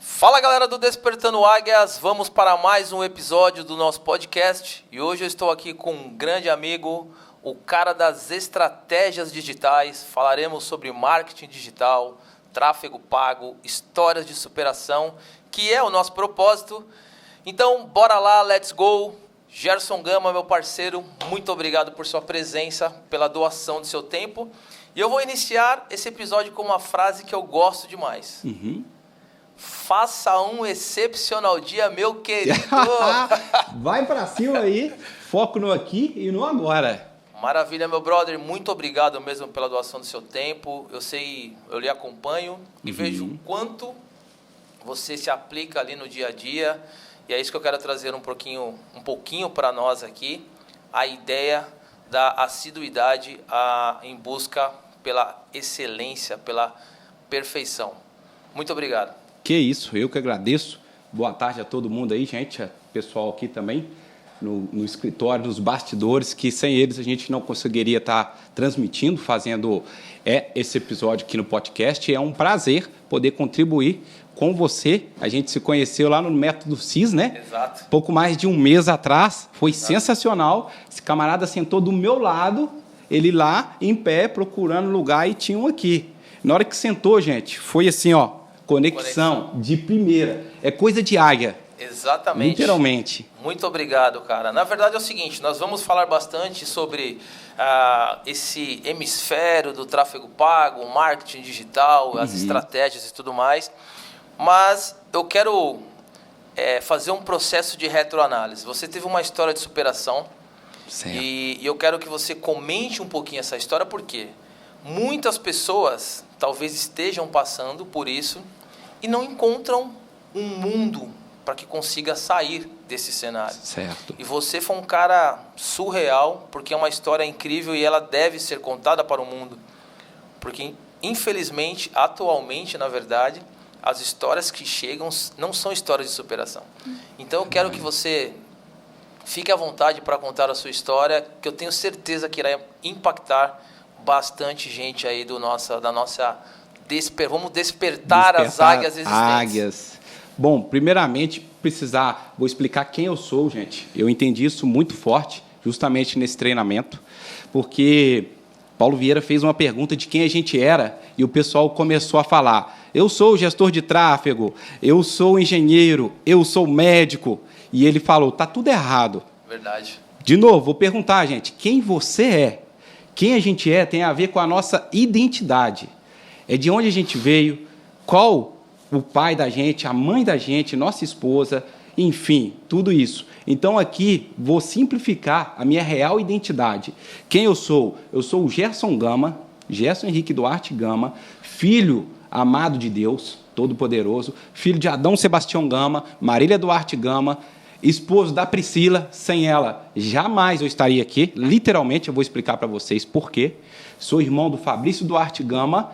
Fala galera do Despertando Águias, vamos para mais um episódio do nosso podcast e hoje eu estou aqui com um grande amigo, o cara das estratégias digitais. Falaremos sobre marketing digital, tráfego pago, histórias de superação, que é o nosso propósito. Então bora lá, let's go! Gerson Gama, meu parceiro, muito obrigado por sua presença, pela doação do seu tempo. E eu vou iniciar esse episódio com uma frase que eu gosto demais. Faça um excepcional dia, meu querido. Vai pra cima aí, foco no aqui e no agora. Maravilha, meu brother. Muito obrigado mesmo pela doação do seu tempo. Eu lhe acompanho e vejo o quanto você se aplica ali no dia a dia. E é isso que eu quero trazer um pouquinho para nós aqui. A ideia da assiduidade em busca pela excelência, pela perfeição. Muito obrigado. Que isso, eu que agradeço. Boa tarde a todo mundo aí, gente, pessoal aqui também, no escritório, nos bastidores, que sem eles a gente não conseguiria estar transmitindo, fazendo esse episódio aqui no podcast. É um prazer poder contribuir com você. A gente se conheceu lá no Método CIS, né? Exato. Pouco mais de um mês atrás, foi sensacional. Esse camarada sentou do meu lado, ele lá em pé, procurando lugar, e tinha um aqui. Na hora que sentou, gente, foi assim, ó. Conexão de primeira. É coisa de águia. Exatamente. Literalmente. Muito obrigado, cara. Na verdade é o seguinte, nós vamos falar bastante sobre esse hemisfério do tráfego pago, o marketing digital, as estratégias e tudo mais. Mas eu quero fazer um processo de retroanálise. Você teve uma história de superação. Certo. E eu quero que você comente um pouquinho essa história, porque muitas pessoas talvez estejam passando por isso e não encontram um mundo para que consiga sair desse cenário. Certo. E você foi um cara surreal, porque é uma história incrível e ela deve ser contada para o mundo. Porque, infelizmente, atualmente, na verdade, as histórias que chegam não são histórias de superação. Então, eu quero que você fique à vontade para contar a sua história, que eu tenho certeza que irá impactar bastante gente aí vamos despertar as águias existentes. Águias. Bom, primeiramente, vou explicar quem eu sou, gente. Eu entendi isso muito forte, justamente nesse treinamento, porque Paulo Vieira fez uma pergunta de quem a gente era e o pessoal começou a falar: eu sou gestor de tráfego, eu sou engenheiro, eu sou médico. E ele falou: tá tudo errado. Verdade. De novo, vou perguntar, gente, quem você é? Quem a gente é tem a ver com a nossa identidade. É de onde a gente veio, qual o pai da gente, a mãe da gente, nossa esposa, enfim, tudo isso. Então, aqui, vou simplificar a minha real identidade. Quem eu sou? Eu sou o Gerson Gama, Gerson Henrique Duarte Gama, filho amado de Deus, Todo-Poderoso, filho de Adão Sebastião Gama, Marília Duarte Gama, esposo da Priscila. Sem ela, jamais eu estaria aqui. Literalmente, eu vou explicar para vocês por quê. Sou irmão do Fabrício Duarte Gama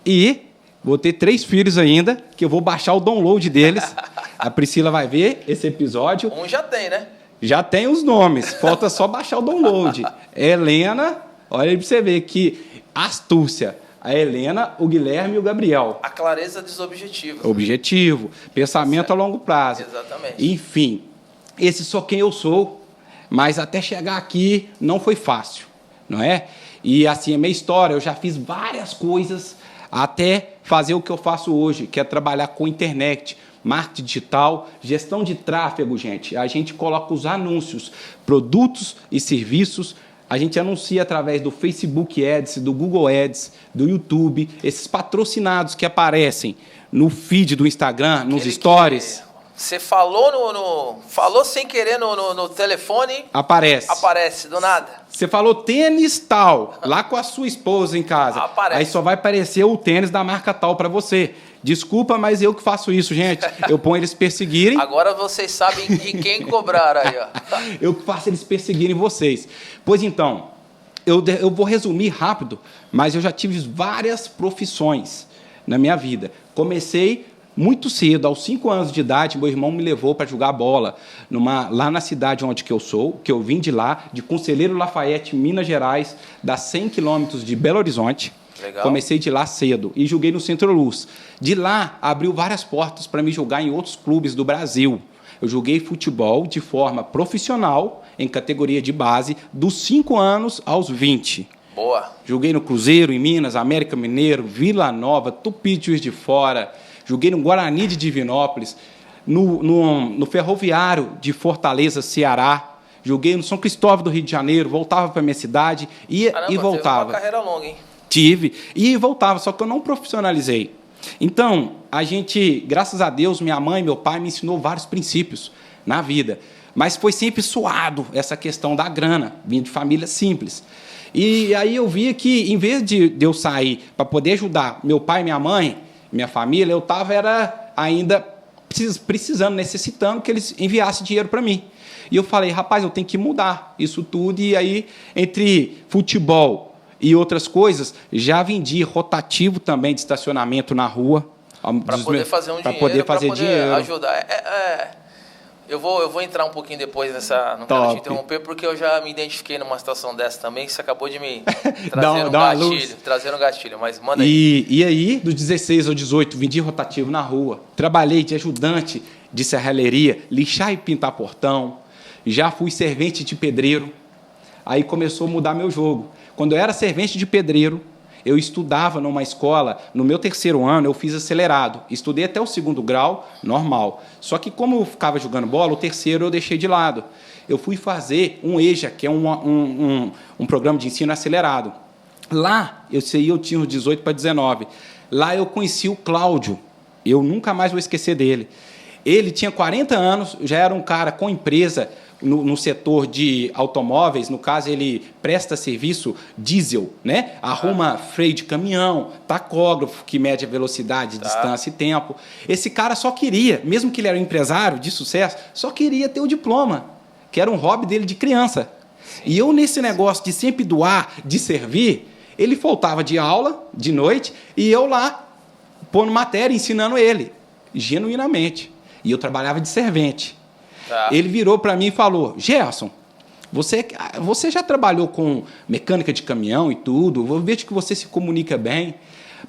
e vou ter 3 filhos ainda, que eu vou baixar o download deles. A Priscila vai ver esse episódio. Um já tem, né? Já tem os nomes, falta só baixar o download. Helena, olha aí para você ver que astúcia. A Helena, o Guilherme e o Gabriel. A clareza dos objetivos. Objetivo, pensamento a longo prazo. Exatamente. Enfim, esse sou quem eu sou, mas até chegar aqui não foi fácil, não é? E assim, a minha história, eu já fiz várias coisas até fazer o que eu faço hoje, que é trabalhar com internet, marketing digital, gestão de tráfego, gente. A gente coloca os anúncios, produtos e serviços. A gente anuncia através do Facebook Ads, do Google Ads, do YouTube, esses patrocinados que aparecem no feed do Instagram, nos stories. Você falou falou sem querer no telefone. Aparece do nada. Você falou tênis tal, lá com a sua esposa em casa. Aparece. Aí só vai aparecer o tênis da marca tal para você. Desculpa, mas eu que faço isso, gente. Eu ponho eles perseguirem. Agora vocês sabem de quem cobrar aí, ó. Eu que faço eles perseguirem vocês. Pois então, eu vou resumir rápido, mas eu já tive várias profissões na minha vida. Comecei muito cedo, aos 5 anos de idade, meu irmão me levou para jogar bola lá na cidade onde que eu vim de lá, de Conselheiro Lafayette, Minas Gerais, dá 100 quilômetros de Belo Horizonte. Legal. Comecei de lá cedo e joguei no Centro Luz. De lá, abriu várias portas para me jogar em outros clubes do Brasil. Eu joguei futebol de forma profissional, em categoria de base, dos 5 anos aos 20. Boa. Joguei no Cruzeiro, em Minas, América Mineiro, Vila Nova, Tupi de Juiz de Fora. Joguei no Guarani de Divinópolis, no Ferroviário de Fortaleza, Ceará. Joguei no São Cristóvão do Rio de Janeiro, voltava para a minha cidade e voltava. Teve uma carreira longa, hein? Tive, e voltava, só que eu não profissionalizei. Então, a gente, graças a Deus, minha mãe e meu pai me ensinou vários princípios na vida. Mas foi sempre suado essa questão da grana, vindo de família simples. E aí eu via que, em vez de eu sair para poder ajudar meu pai, minha mãe, minha família, eu estava ainda precisando, necessitando que eles enviassem dinheiro para mim. E eu falei, rapaz, eu tenho que mudar isso tudo. E aí, entre futebol e outras coisas, já vendi rotativo também de estacionamento na rua. Para poder fazer um dinheiro, poder fazer dinheiro. Ajudar. Eu vou entrar um pouquinho depois nessa... Não quero te interromper, porque eu já me identifiquei numa situação dessa também, que você acabou de me trazer um gatilho, mas manda aí. E aí, dos 16 aos 18, vendi rotativo na rua. Trabalhei de ajudante de serralheria, lixar e pintar portão. Já fui servente de pedreiro. Aí começou a mudar meu jogo. Quando eu era servente de pedreiro, eu estudava numa escola. No meu 3º ano, eu fiz acelerado. Estudei até o 2º grau, normal. Só que, como eu ficava jogando bola, o 3º eu deixei de lado. Eu fui fazer um EJA, que é um programa de ensino acelerado. Lá, eu tinha uns 18 para 19. Lá eu conheci o Cláudio. Eu nunca mais vou esquecer dele. Ele tinha 40 anos, já era um cara com empresa no setor de automóveis. No caso, ele presta serviço diesel, né? Arruma freio de caminhão, tacógrafo, que mede a velocidade, distância e tempo. Esse cara só queria, mesmo que ele era um empresário de sucesso, só queria ter o diploma, que era um hobby dele de criança. E eu, nesse negócio de sempre doar, de servir, ele faltava de aula, de noite, e eu lá, pondo matéria, ensinando ele, genuinamente. E eu trabalhava de servente. Ele virou para mim e falou, Gerson, você já trabalhou com mecânica de caminhão e tudo, eu vejo que você se comunica bem.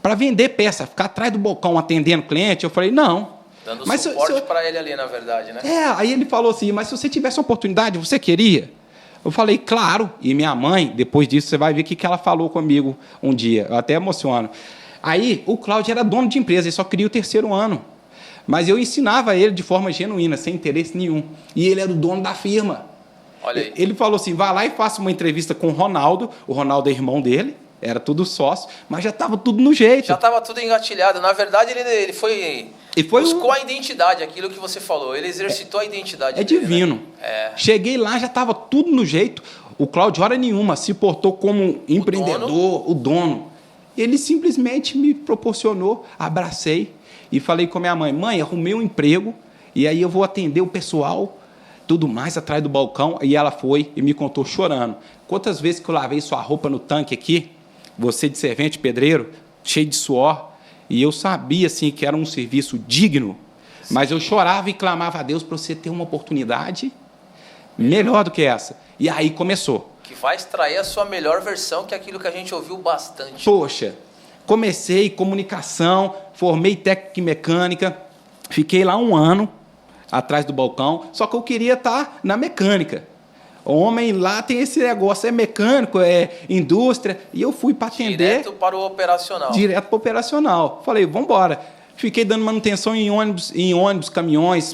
Para vender peça, ficar atrás do balcão atendendo cliente, eu falei, não. Dando suporte para ele ali, na verdade, né? Aí ele falou assim, mas se você tivesse uma oportunidade, você queria? Eu falei, claro. E minha mãe, depois disso, você vai ver o que ela falou comigo um dia. Eu até emociono. Aí, o Cláudio era dono de empresa, ele só queria o 3º ano. Mas eu ensinava ele de forma genuína, sem interesse nenhum. E ele era o dono da firma. Olha aí. Ele falou assim, vai lá e faça uma entrevista com o Ronaldo. O Ronaldo é irmão dele, era tudo sócio, mas já estava tudo no jeito. Já estava tudo engatilhado. Na verdade, ele buscou a identidade, aquilo que você falou. Ele exercitou a identidade dele. Divino. Né? Cheguei lá, já estava tudo no jeito. O Cláudio, hora nenhuma, se portou como um empreendedor, o dono. Ele simplesmente me proporcionou, abracei. E falei com a minha mãe, mãe, arrumei um emprego, e aí eu vou atender o pessoal, tudo mais, atrás do balcão. E ela foi e me contou chorando. Quantas vezes que eu lavei sua roupa no tanque aqui, você de servente pedreiro, cheio de suor, e eu sabia assim, que era um serviço digno, mas eu chorava e clamava a Deus para você ter uma oportunidade melhor do que essa. E aí começou. Que vai extrair a sua melhor versão, que é aquilo que a gente ouviu bastante. Poxa, comecei comunicação, formei técnica em mecânica, fiquei lá 1 ano atrás do balcão, só que eu queria estar na mecânica. O homem lá tem esse negócio, é mecânico, é indústria, e eu fui para atender... Direto para o operacional. Direto para o operacional. Falei, vamos embora. Fiquei dando manutenção em ônibus, caminhões,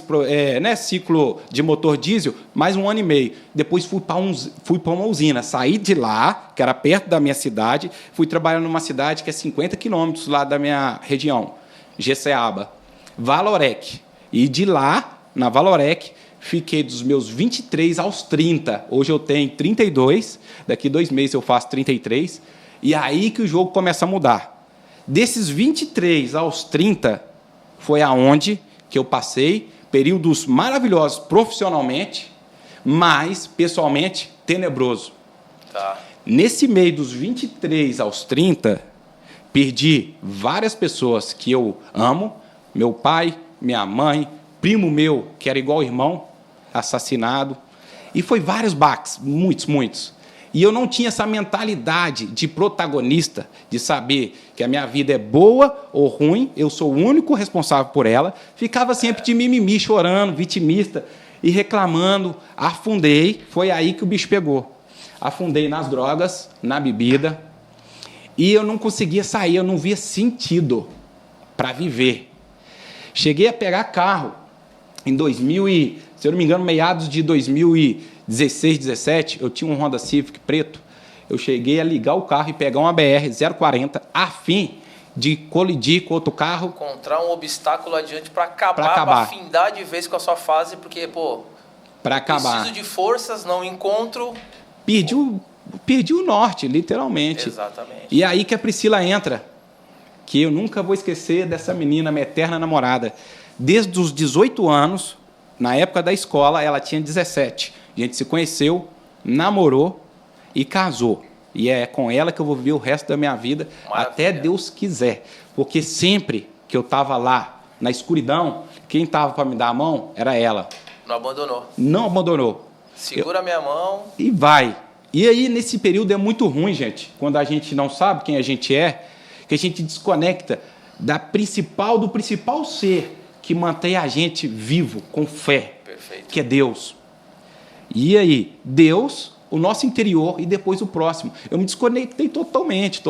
ciclo de motor diesel, mais 1 ano e meio. Depois fui para uma usina. Saí de lá, que era perto da minha cidade, fui trabalhar numa cidade que é 50 quilômetros lá da minha região, Jeceaba, Valorec. E de lá, na Valorec, fiquei dos meus 23 aos 30. Hoje eu tenho 32, daqui 2 meses eu faço 33. E aí que o jogo começa a mudar. Desses 23 aos 30, foi aonde que eu passei períodos maravilhosos profissionalmente, mas, pessoalmente, tenebroso. Nesse meio dos 23 aos 30, perdi várias pessoas que eu amo, meu pai, minha mãe, primo meu, que era igual irmão, assassinado, e foi vários baques, muitos. E eu não tinha essa mentalidade de protagonista, de saber que a minha vida é boa ou ruim, eu sou o único responsável por ela. Ficava sempre de mimimi, chorando, vitimista e reclamando. Afundei, foi aí que o bicho pegou. Afundei nas drogas, na bebida, e eu não conseguia sair, eu não via sentido para viver. Cheguei a pegar carro em 2000 e, se eu não me engano, meados de 2016, 17, eu tinha um Honda Civic preto, eu cheguei a ligar o carro e pegar uma BR-040 a fim de colidir com outro carro. Encontrar um obstáculo adiante para acabar, para findar de vez com a sua fase, porque, para acabar. Preciso de forças, não encontro... Perdi o norte, literalmente. Exatamente. E aí que a Priscila entra, que eu nunca vou esquecer dessa menina, minha eterna namorada. Desde os 18 anos, na época da escola, ela tinha 17. A gente se conheceu, namorou e casou. E é com ela que eu vou viver o resto da minha vida, Maravilha. Até Deus quiser. Porque sempre que eu estava lá, na escuridão, quem estava para me dar a mão era ela. Não abandonou. Não abandonou. Segura minha mão. E vai. E aí, nesse período, é muito ruim, gente, quando a gente não sabe quem a gente é, que a gente desconecta do principal ser que mantém a gente vivo, com fé. Perfeito. Que é Deus. E aí, Deus, o nosso interior e depois o próximo. Eu me desconectei totalmente,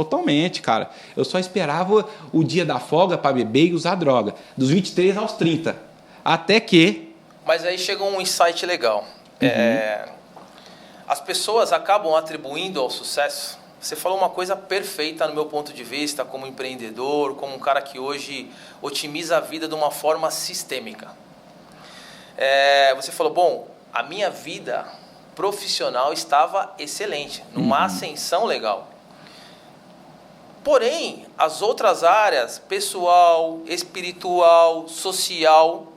cara. Eu só esperava o dia da folga para beber e usar droga, dos 23 aos 30. Até que... Mas aí chega um insight legal. As pessoas acabam atribuindo ao sucesso. Você falou uma coisa perfeita no meu ponto de vista, como empreendedor, como um cara que hoje otimiza a vida de uma forma sistêmica. Você falou, a minha vida profissional estava excelente, numa ascensão legal. Porém, as outras áreas, pessoal, espiritual, social,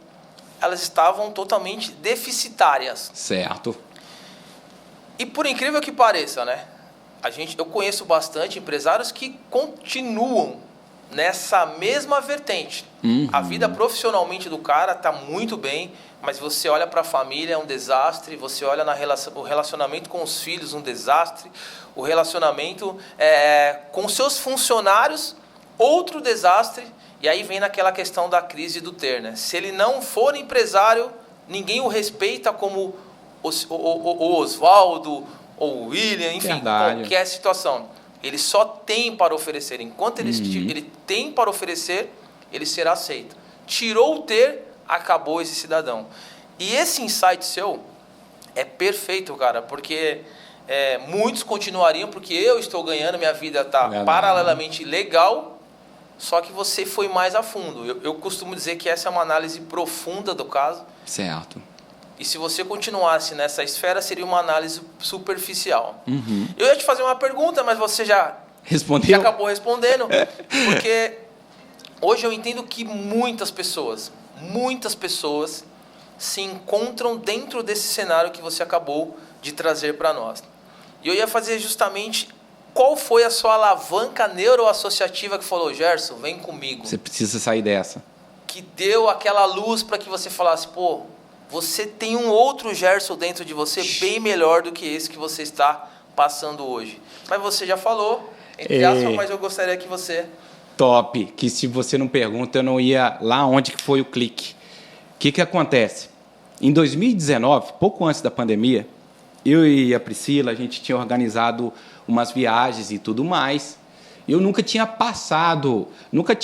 elas estavam totalmente deficitárias. Certo. E por incrível que pareça, né? Eu conheço bastante empresários que continuam nessa mesma vertente. A vida profissionalmente do cara está muito bem, mas você olha para a família, é um desastre. Você olha o relacionamento com os filhos, um desastre. O relacionamento com seus funcionários, outro desastre. E aí vem naquela questão da crise do ter, né? Se ele não for empresário, ninguém o respeita como o Oswaldo ou o William, enfim, Verdade. Qualquer situação. Ele só tem para oferecer. Enquanto ele tem para oferecer, ele será aceito. Tirou o ter, acabou esse cidadão. E esse insight seu é perfeito, cara, porque muitos continuariam, porque eu estou ganhando, minha vida está paralelamente legal, só que você foi mais a fundo. Eu costumo dizer que essa é uma análise profunda do caso. Certo. E se você continuasse nessa esfera, seria uma análise superficial. Eu ia te fazer uma pergunta, mas você já acabou respondendo. Porque hoje eu entendo que muitas pessoas se encontram dentro desse cenário que você acabou de trazer para nós. E eu ia fazer justamente qual foi a sua alavanca neuroassociativa que falou, Gerson, vem comigo. Você precisa sair dessa. Que deu aquela luz para que você falasse, você tem um outro Gerson dentro de você bem melhor do que esse que você está passando hoje. Mas você já falou, entre aspas, mas eu gostaria que você... Top, que se você não pergunta, eu não ia lá onde que foi o clique. O que acontece? Em 2019, pouco antes da pandemia, eu e a Priscila, a gente tinha organizado umas viagens e tudo mais. Eu nunca tinha passado, nunca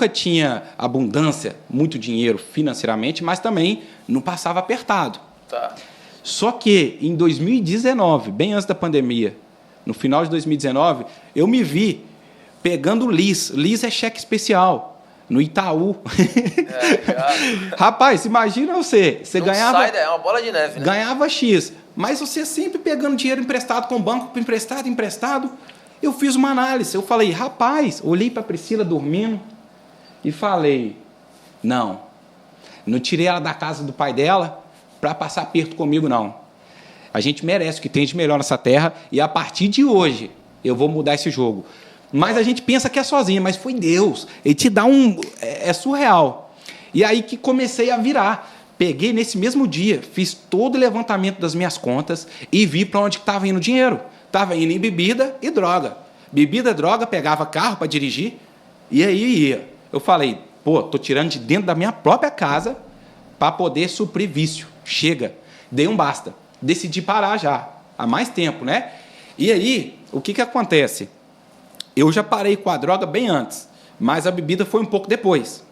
tinha abundância, muito dinheiro financeiramente, mas também não passava apertado. Tá. Só que em 2019, bem antes da pandemia, no final de 2019, eu me vi pegando LIS. LIS é cheque especial, no Itaú. Rapaz, imagina você ganhava... É uma bola de neve, né? Ganhava X, mas você sempre pegando dinheiro emprestado com o banco, emprestado. Eu fiz uma análise, eu falei, rapaz, olhei para a Priscila dormindo e falei, não tirei ela da casa do pai dela para passar aperto comigo, não. A gente merece o que tem de melhor nessa terra e a partir de hoje eu vou mudar esse jogo. Mas a gente pensa que é sozinho, mas foi Deus. Ele te dá é surreal. E aí que comecei a virar. Peguei nesse mesmo dia, fiz todo o levantamento das minhas contas e vi para onde estava indo o dinheiro. Estava indo em bebida e droga. Bebida, droga, pegava carro para dirigir e aí ia. Eu falei, pô, tô tirando de dentro da minha própria casa para poder suprir vício. Chega. Dei um basta. Decidi parar já. Há mais tempo, né? E aí, o que acontece? Eu já parei com a droga bem antes, mas a bebida foi um pouco depois.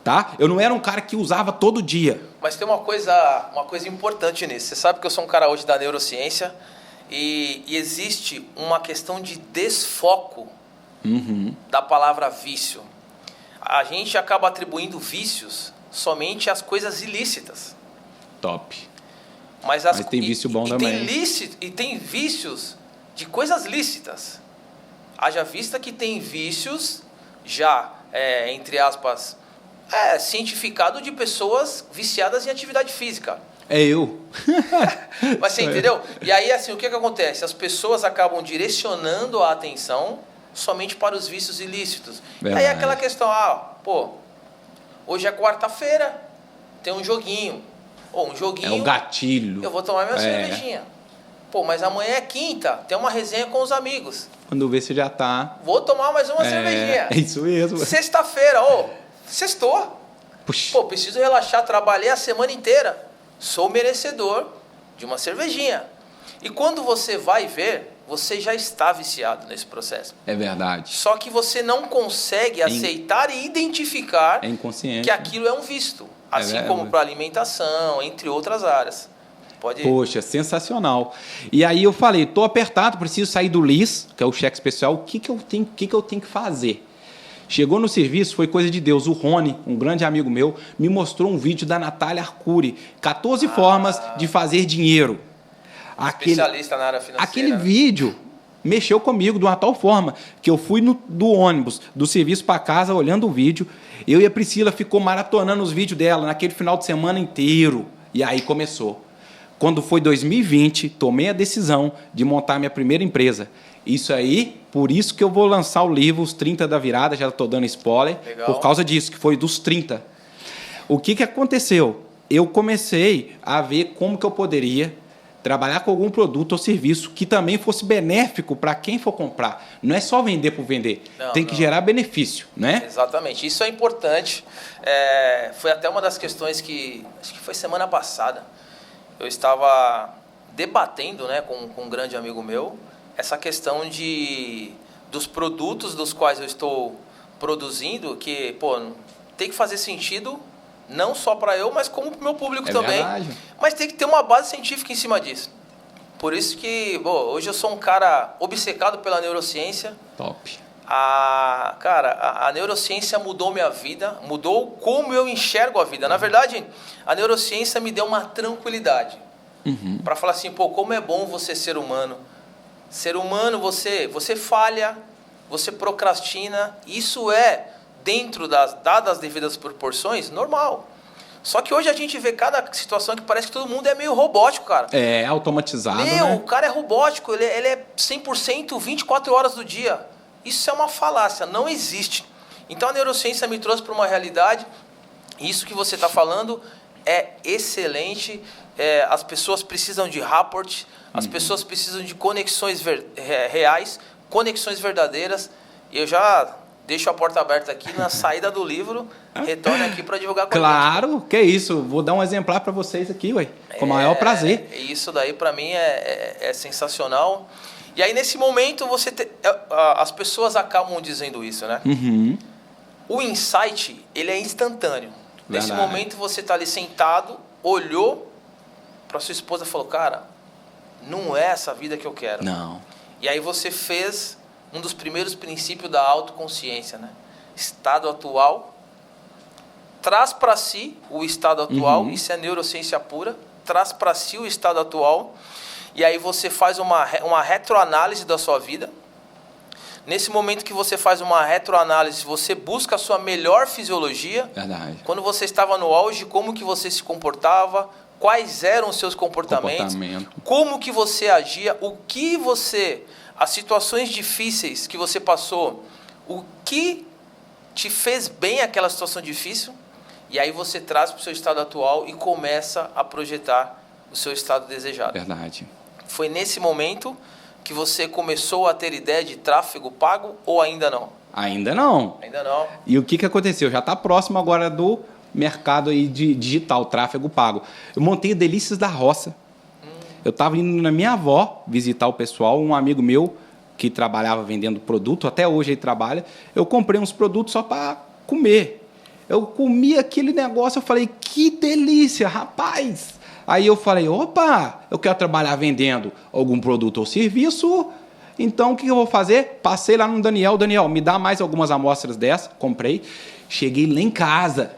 Tá? Eu não era um cara que usava todo dia. Mas tem uma coisa importante nisso. Você sabe que eu sou um cara hoje da neurociência e existe uma questão de desfoco da palavra vício. A gente acaba atribuindo vícios somente às coisas ilícitas. Top. Mas tem vício bom também. Tem vícios de coisas lícitas. Haja vista que tem vícios já, entre aspas, cientificado de pessoas viciadas em atividade física. É eu. Mas você entendeu? E aí, assim, o que acontece? As pessoas acabam direcionando a atenção somente para os vícios ilícitos. Verdade. E aí aquela questão, hoje é quarta-feira, tem um joguinho. Um joguinho... É um gatilho. Eu vou tomar minha cervejinha. Mas amanhã é quinta, tem uma resenha com os amigos. Quando vê se já tá... Vou tomar mais uma cervejinha. É isso mesmo. Sexta-feira, sextou. Puxa. Preciso relaxar, trabalhei a semana inteira. Sou merecedor de uma cervejinha. E quando você vai ver, você já está viciado nesse processo. É verdade. Só que você não consegue aceitar e identificar que aquilo é um vício. Assim como para alimentação, entre outras áreas. Pode ir. Poxa, sensacional. E aí eu falei, estou apertado, preciso sair do LIS, que é o cheque especial, o que eu tenho que fazer? Chegou no serviço, foi coisa de Deus. O Rony, um grande amigo meu, me mostrou um vídeo da Natália Arcuri, 14 formas de fazer dinheiro. Especialista na área financeira. Aquele vídeo mexeu comigo de uma tal forma que eu fui do ônibus, do serviço para casa, olhando o vídeo. Eu e a Priscila ficou maratonando os vídeos dela naquele final de semana inteiro. E aí começou. Quando foi 2020, tomei a decisão de montar minha primeira empresa. Isso aí, por isso que eu vou lançar o livro Os 30 da Virada, já estou dando spoiler, por causa disso, que foi dos 30. O que aconteceu? Eu comecei a ver como que eu poderia trabalhar com algum produto ou serviço que também fosse benéfico para quem for comprar. Não é só vender por vender, tem que gerar benefício, né? Exatamente, isso é importante. Foi até uma das questões que, acho que foi semana passada, eu estava debatendo, né, com um grande amigo meu, essa questão dos produtos dos quais eu estou produzindo, que tem que fazer sentido não só para eu, mas como para o meu público também. Verdade. Mas tem que ter uma base científica em cima disso. Por isso que, hoje eu sou um cara obcecado pela neurociência. Top. A neurociência mudou minha vida, mudou como eu enxergo a vida. Na verdade, a neurociência me deu uma tranquilidade. Para falar assim, como é bom você ser humano. Ser humano, você falha, você procrastina. Isso é, dentro dadas as devidas proporções, normal. Só que hoje a gente vê cada situação que parece que todo mundo é meio robótico, cara. É, automatizado, né? O cara é robótico, ele é 100% 24 horas do dia. Isso é uma falácia, não existe. Então a neurociência me trouxe para uma realidade, isso que você está falando é excelente, as pessoas precisam de rapport, as pessoas precisam de conexões reais, conexões verdadeiras, e eu já deixo a porta aberta aqui na saída do livro, retorne aqui para divulgar com Claro, que isso, vou dar um exemplar para vocês aqui, com o maior prazer. Isso daí para mim é sensacional. E aí, nesse momento, as pessoas acabam dizendo isso, né? O insight, ele é instantâneo. Nesse momento, você está ali sentado, olhou para sua esposa e falou, cara, não é essa vida que eu quero. Não. E aí você fez um dos primeiros princípios da autoconsciência, né? Estado atual, traz para si o estado atual, isso é neurociência pura, traz para si o estado atual. E aí você faz uma retroanálise da sua vida. Nesse momento que você faz uma retroanálise, você busca a sua melhor fisiologia. Verdade. Quando você estava no auge, como que você se comportava, quais eram os seus comportamentos, como que você agia, as situações difíceis que você passou, o que te fez bem aquela situação difícil, e aí você traz para o seu estado atual e começa a projetar o seu estado desejado. Verdade. Foi nesse momento que você começou a ter ideia de tráfego pago ou ainda não? Ainda não. Ainda não. E o que aconteceu? Já está próximo agora do mercado aí de digital, tráfego pago. Eu montei o Delícias da Roça. Eu estava indo na minha avó visitar o pessoal, um amigo meu que trabalhava vendendo produto, até hoje ele trabalha. Eu comprei uns produtos só para comer. Eu comi aquele negócio, eu falei, que delícia, rapaz! Aí eu falei, opa, eu quero trabalhar vendendo algum produto ou serviço, então o que eu vou fazer? Passei lá no Daniel, me dá mais algumas amostras dessa, comprei, cheguei lá em casa,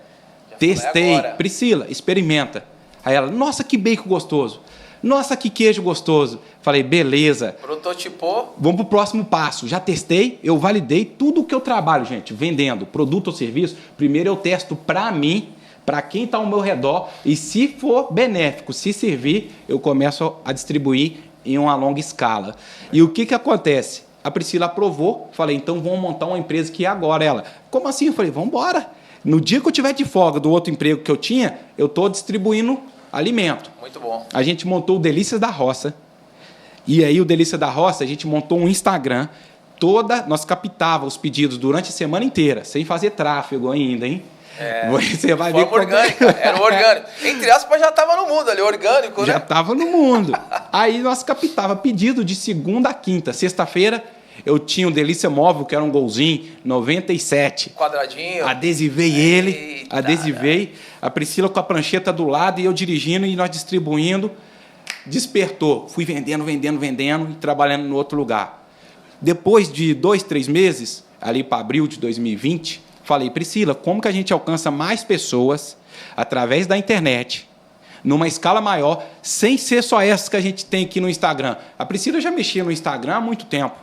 testei, Priscila, experimenta. Aí ela, nossa, que bacon gostoso, nossa, que queijo gostoso. Falei, beleza. Prototipou. Vamos para o próximo passo. Já testei, eu validei tudo o que eu trabalho, gente, vendendo produto ou serviço. Primeiro eu testo para mim, para quem está ao meu redor, e se for benéfico, se servir, eu começo a distribuir em uma longa escala. E o que acontece? A Priscila aprovou, falei, então vamos montar uma empresa que agora ela. Como assim? Eu falei, vamos embora. No dia que eu tiver de folga do outro emprego que eu tinha, eu estou distribuindo alimento. Muito bom. A gente montou o Delícias da Roça. E aí o Delícia da Roça, a gente montou um Instagram. Nós captava os pedidos durante a semana inteira, sem fazer tráfego ainda, hein? Você vai ver orgânica, era o orgânico. Entre aspas, já estava no mundo ali, orgânico, né? Já estava no mundo. Aí nós captava pedido de segunda a quinta. Sexta-feira, eu tinha o Delícia Móvel, que era um golzinho, 97. Quadradinho. Adesivei ele, adesivei. A Priscila com a prancheta do lado e eu dirigindo e nós distribuindo. Despertou. Fui vendendo e trabalhando no outro lugar. Depois de 2, 3 meses, ali para abril de 2020, falei, Priscila, como que a gente alcança mais pessoas através da internet, numa escala maior, sem ser só essas que a gente tem aqui no Instagram? A Priscila já mexia no Instagram há muito tempo.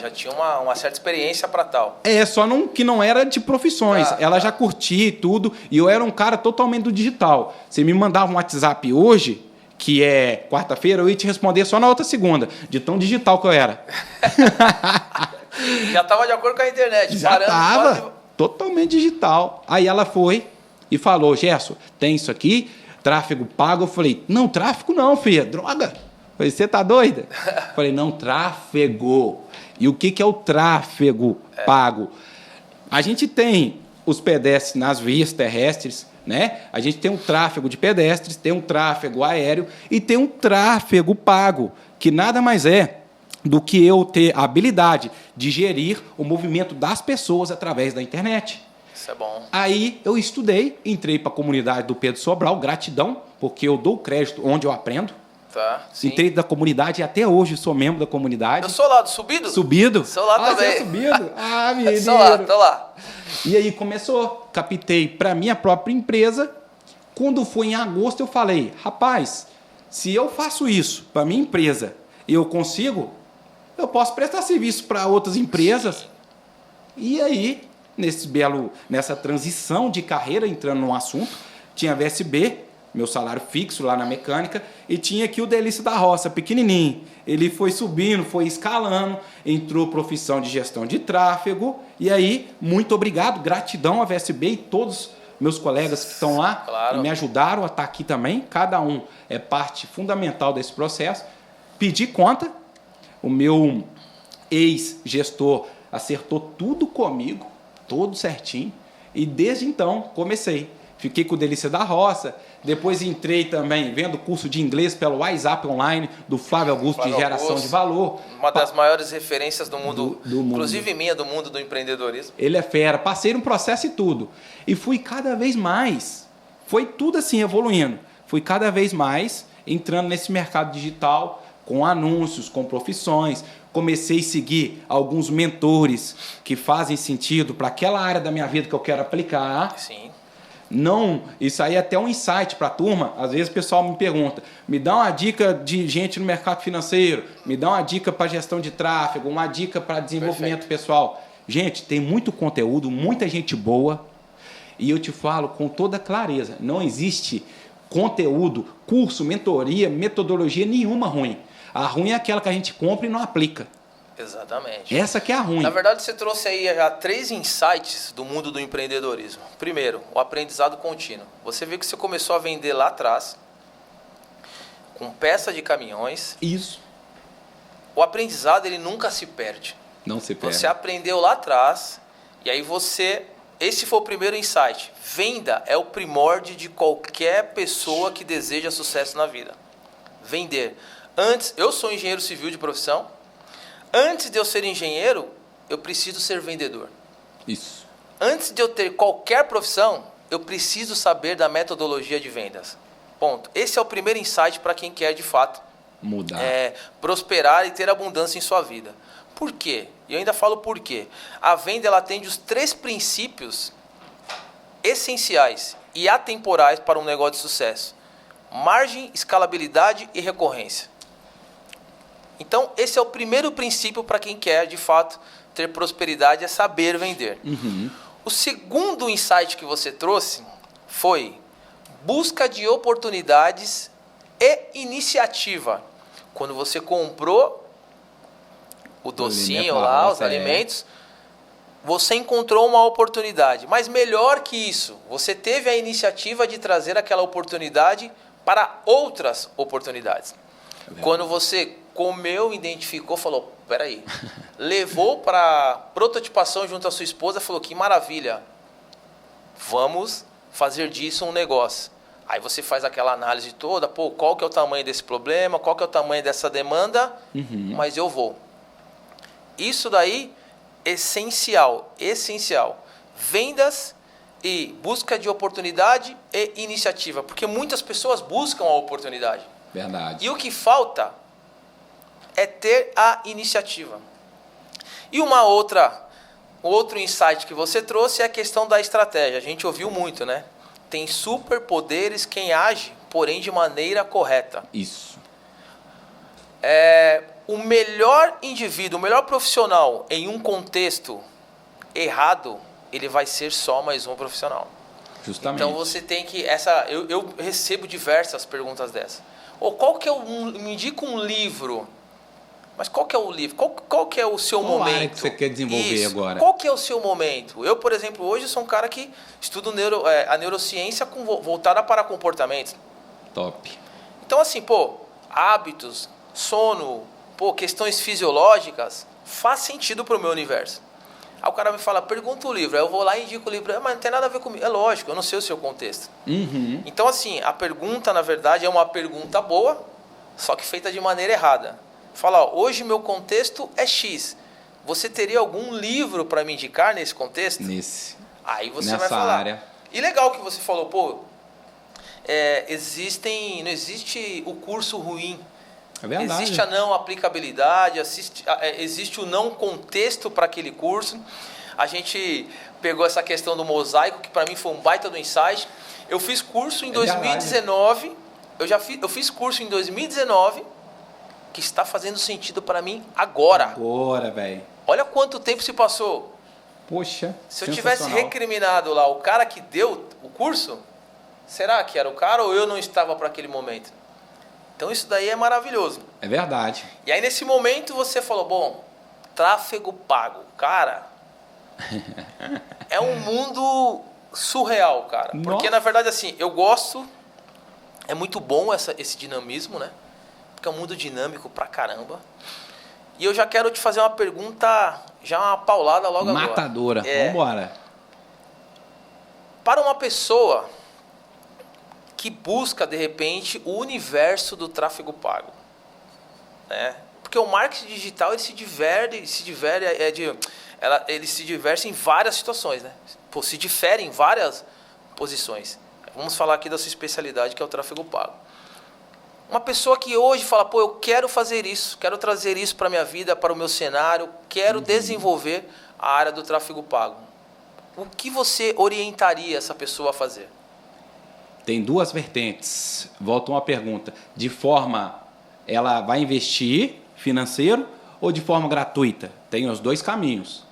Já tinha uma certa experiência para tal. Só que não era de profissões. Ela já curtia tudo e eu era um cara totalmente do digital. Você me mandava um WhatsApp hoje, que é quarta-feira, eu ia te responder só na outra segunda, de tão digital que eu era. Já estava de acordo com a internet. Já estava totalmente digital. Aí ela foi e falou, Gerson, tem isso aqui, tráfego pago. Eu falei, não, tráfego não, filha, droga. Eu falei, você tá doida? Eu falei, não, tráfego. E o que é o tráfego pago? A gente tem os pedestres nas vias terrestres, né? A gente tem um tráfego de pedestres, tem um tráfego aéreo e tem um tráfego pago, que nada mais é do que eu ter a habilidade de gerir o movimento das pessoas através da internet. Isso é bom. Aí eu estudei, entrei para a comunidade do Pedro Sobral, gratidão, porque eu dou crédito onde eu aprendo. Sim. Entrei da comunidade e até hoje sou membro da comunidade. Eu sou lá do Subido? Subido? Sou lá também. Você é Subido? Menino. Sou lá, tô lá. E aí começou, captei para minha própria empresa. Quando foi em agosto eu falei, rapaz, se eu faço isso para minha empresa e eu consigo, eu posso prestar serviço para outras empresas. Sim. E aí, nessa transição de carreira, entrando num assunto, tinha a VSB, meu salário fixo lá na mecânica, e tinha aqui o Delícia da Roça, pequenininho. Ele foi subindo, foi escalando, entrou profissão de gestão de tráfego, e aí, muito obrigado, gratidão à VSB e todos meus colegas que estão lá, claro, e me ajudaram a estar aqui também, cada um é parte fundamental desse processo. Pedi conta, o meu ex-gestor acertou tudo comigo, tudo certinho, e desde então comecei. Fiquei com o Delícia da Roça, depois entrei também vendo curso de inglês pelo WhatsApp Online, do Flávio Augusto, de geração de valor. Uma das maiores referências do mundo, do mundo, inclusive minha, do mundo do empreendedorismo. Ele é fera, passei um processo e tudo. E fui cada vez mais, foi tudo assim evoluindo, fui cada vez mais entrando nesse mercado digital, com anúncios, com profissões. Comecei a seguir alguns mentores que fazem sentido para aquela área da minha vida que eu quero aplicar. Sim. Não, isso aí é até um insight para a turma. Às vezes o pessoal me pergunta, me dá uma dica de gente no mercado financeiro, me dá uma dica para gestão de tráfego, uma dica para desenvolvimento pessoal. Gente, tem muito conteúdo, muita gente boa, e eu te falo com toda clareza, não existe conteúdo, curso, mentoria, metodologia nenhuma ruim. A ruim é aquela que a gente compra e não aplica. Exatamente. Essa que é a ruim. Na verdade, você trouxe aí já 3 insights do mundo do empreendedorismo. Primeiro, o aprendizado contínuo. Você viu que você começou a vender lá atrás, com peça de caminhões. Isso. o aprendizado ele nunca se perde. Não se perde. Você aprendeu lá atrás, e aí esse foi o primeiro insight. Venda é o primórdio de qualquer pessoa que deseja sucesso na vida. Vender. Eu sou engenheiro civil de profissão. Antes de eu ser engenheiro, eu preciso ser vendedor. Isso. Antes de eu ter qualquer profissão, eu preciso saber da metodologia de vendas. Ponto. Esse é o primeiro insight para quem quer, de fato, mudar. Prosperar e ter abundância em sua vida. Por quê? E eu ainda falo por quê. A venda ela atende os 3 princípios essenciais e atemporais para um negócio de sucesso: margem, escalabilidade e recorrência. Então, esse é o primeiro princípio para quem quer, de fato, ter prosperidade, é saber vender. Uhum. O segundo insight que você trouxe foi busca de oportunidades e iniciativa. Quando você comprou o docinho lá, os alimentos, você encontrou uma oportunidade. Mas melhor que isso, você teve a iniciativa de trazer aquela oportunidade para outras oportunidades. Quando você comeu, identificou, falou, peraí, levou para prototipação junto à sua esposa, falou, que maravilha, vamos fazer disso um negócio. Aí você faz aquela análise toda, qual que é o tamanho desse problema, qual que é o tamanho dessa demanda, mas eu vou. Isso daí, essencial. Vendas e busca de oportunidade e iniciativa, porque muitas pessoas buscam a oportunidade. Verdade. E o que falta é ter a iniciativa. E outro insight que você trouxe é a questão da estratégia. A gente ouviu muito, né? Tem superpoderes quem age, porém de maneira correta. Isso. O melhor indivíduo, o melhor profissional em um contexto errado, ele vai ser só mais um profissional. Justamente. Então você tem que... Eu recebo diversas perguntas dessas. Me indica um livro. Mas qual que é o livro? Qual que é o seu momento? Qual área que você quer desenvolver agora? Qual que é o seu momento? Eu, por exemplo, hoje sou um cara que estudo a neurociência voltada para comportamentos. Top. Então, assim, hábitos, sono, questões fisiológicas, faz sentido para o meu universo. Aí o cara me fala, pergunta o livro. Aí eu vou lá e indico o livro. Mas não tem nada a ver comigo. É lógico, eu não sei o seu contexto. Uhum. Então, assim, a pergunta, na verdade, é uma pergunta boa, só que feita de maneira errada. Fala, hoje meu contexto é X. Você teria algum livro para me indicar nesse contexto? Aí você nessa vai falar. área. E legal que você falou, não existe o curso ruim. É verdade. Existe a não aplicabilidade, existe o não contexto para aquele curso. A gente pegou essa questão do mosaico, que para mim foi um baita do insight. Eu fiz curso em 2019. Eu fiz curso em 2019, que está fazendo sentido para mim agora. Agora, velho. Olha quanto tempo se passou. Poxa, se eu tivesse recriminado lá o cara que deu o curso, será que era o cara ou eu não estava para aquele momento? Então isso daí é maravilhoso. É verdade. E aí nesse momento você falou, tráfego pago. Cara, é um mundo surreal, cara. Nossa. Porque na verdade assim, eu gosto, é muito bom esse dinamismo, né? Porque é um mundo dinâmico pra caramba. E eu já quero te fazer uma pergunta, já uma paulada logo agora. Matadora, vambora. Para uma pessoa que busca, de repente, o universo do tráfego pago, né? Porque o marketing digital ele se diverte em várias situações, né? Se difere em várias posições. Vamos falar aqui da sua especialidade, que é o tráfego pago. Uma pessoa que hoje fala, eu quero fazer isso, quero trazer isso para a minha vida, para o meu cenário, quero desenvolver a área do tráfego pago. O que você orientaria essa pessoa a fazer? Tem duas vertentes. Volta uma pergunta. De forma, ela vai investir financeiro ou de forma gratuita? Tem os dois caminhos.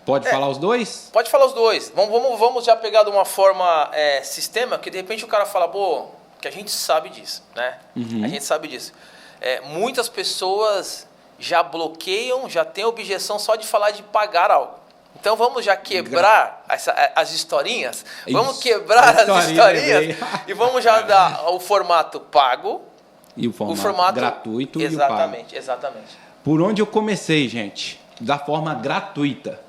Pode falar os dois? Pode falar os dois. Vamos já pegar de uma forma sistema, que de repente o cara fala, que a gente sabe disso, né? Uhum. A gente sabe disso. Muitas pessoas já bloqueiam, já têm objeção só de falar de pagar algo. Então vamos já quebrar as historinhas. Vamos quebrar as historinhas e vamos já dar o formato pago e o formato gratuito exatamente, e o pago. Exatamente. Por onde eu comecei, gente? Da forma gratuita.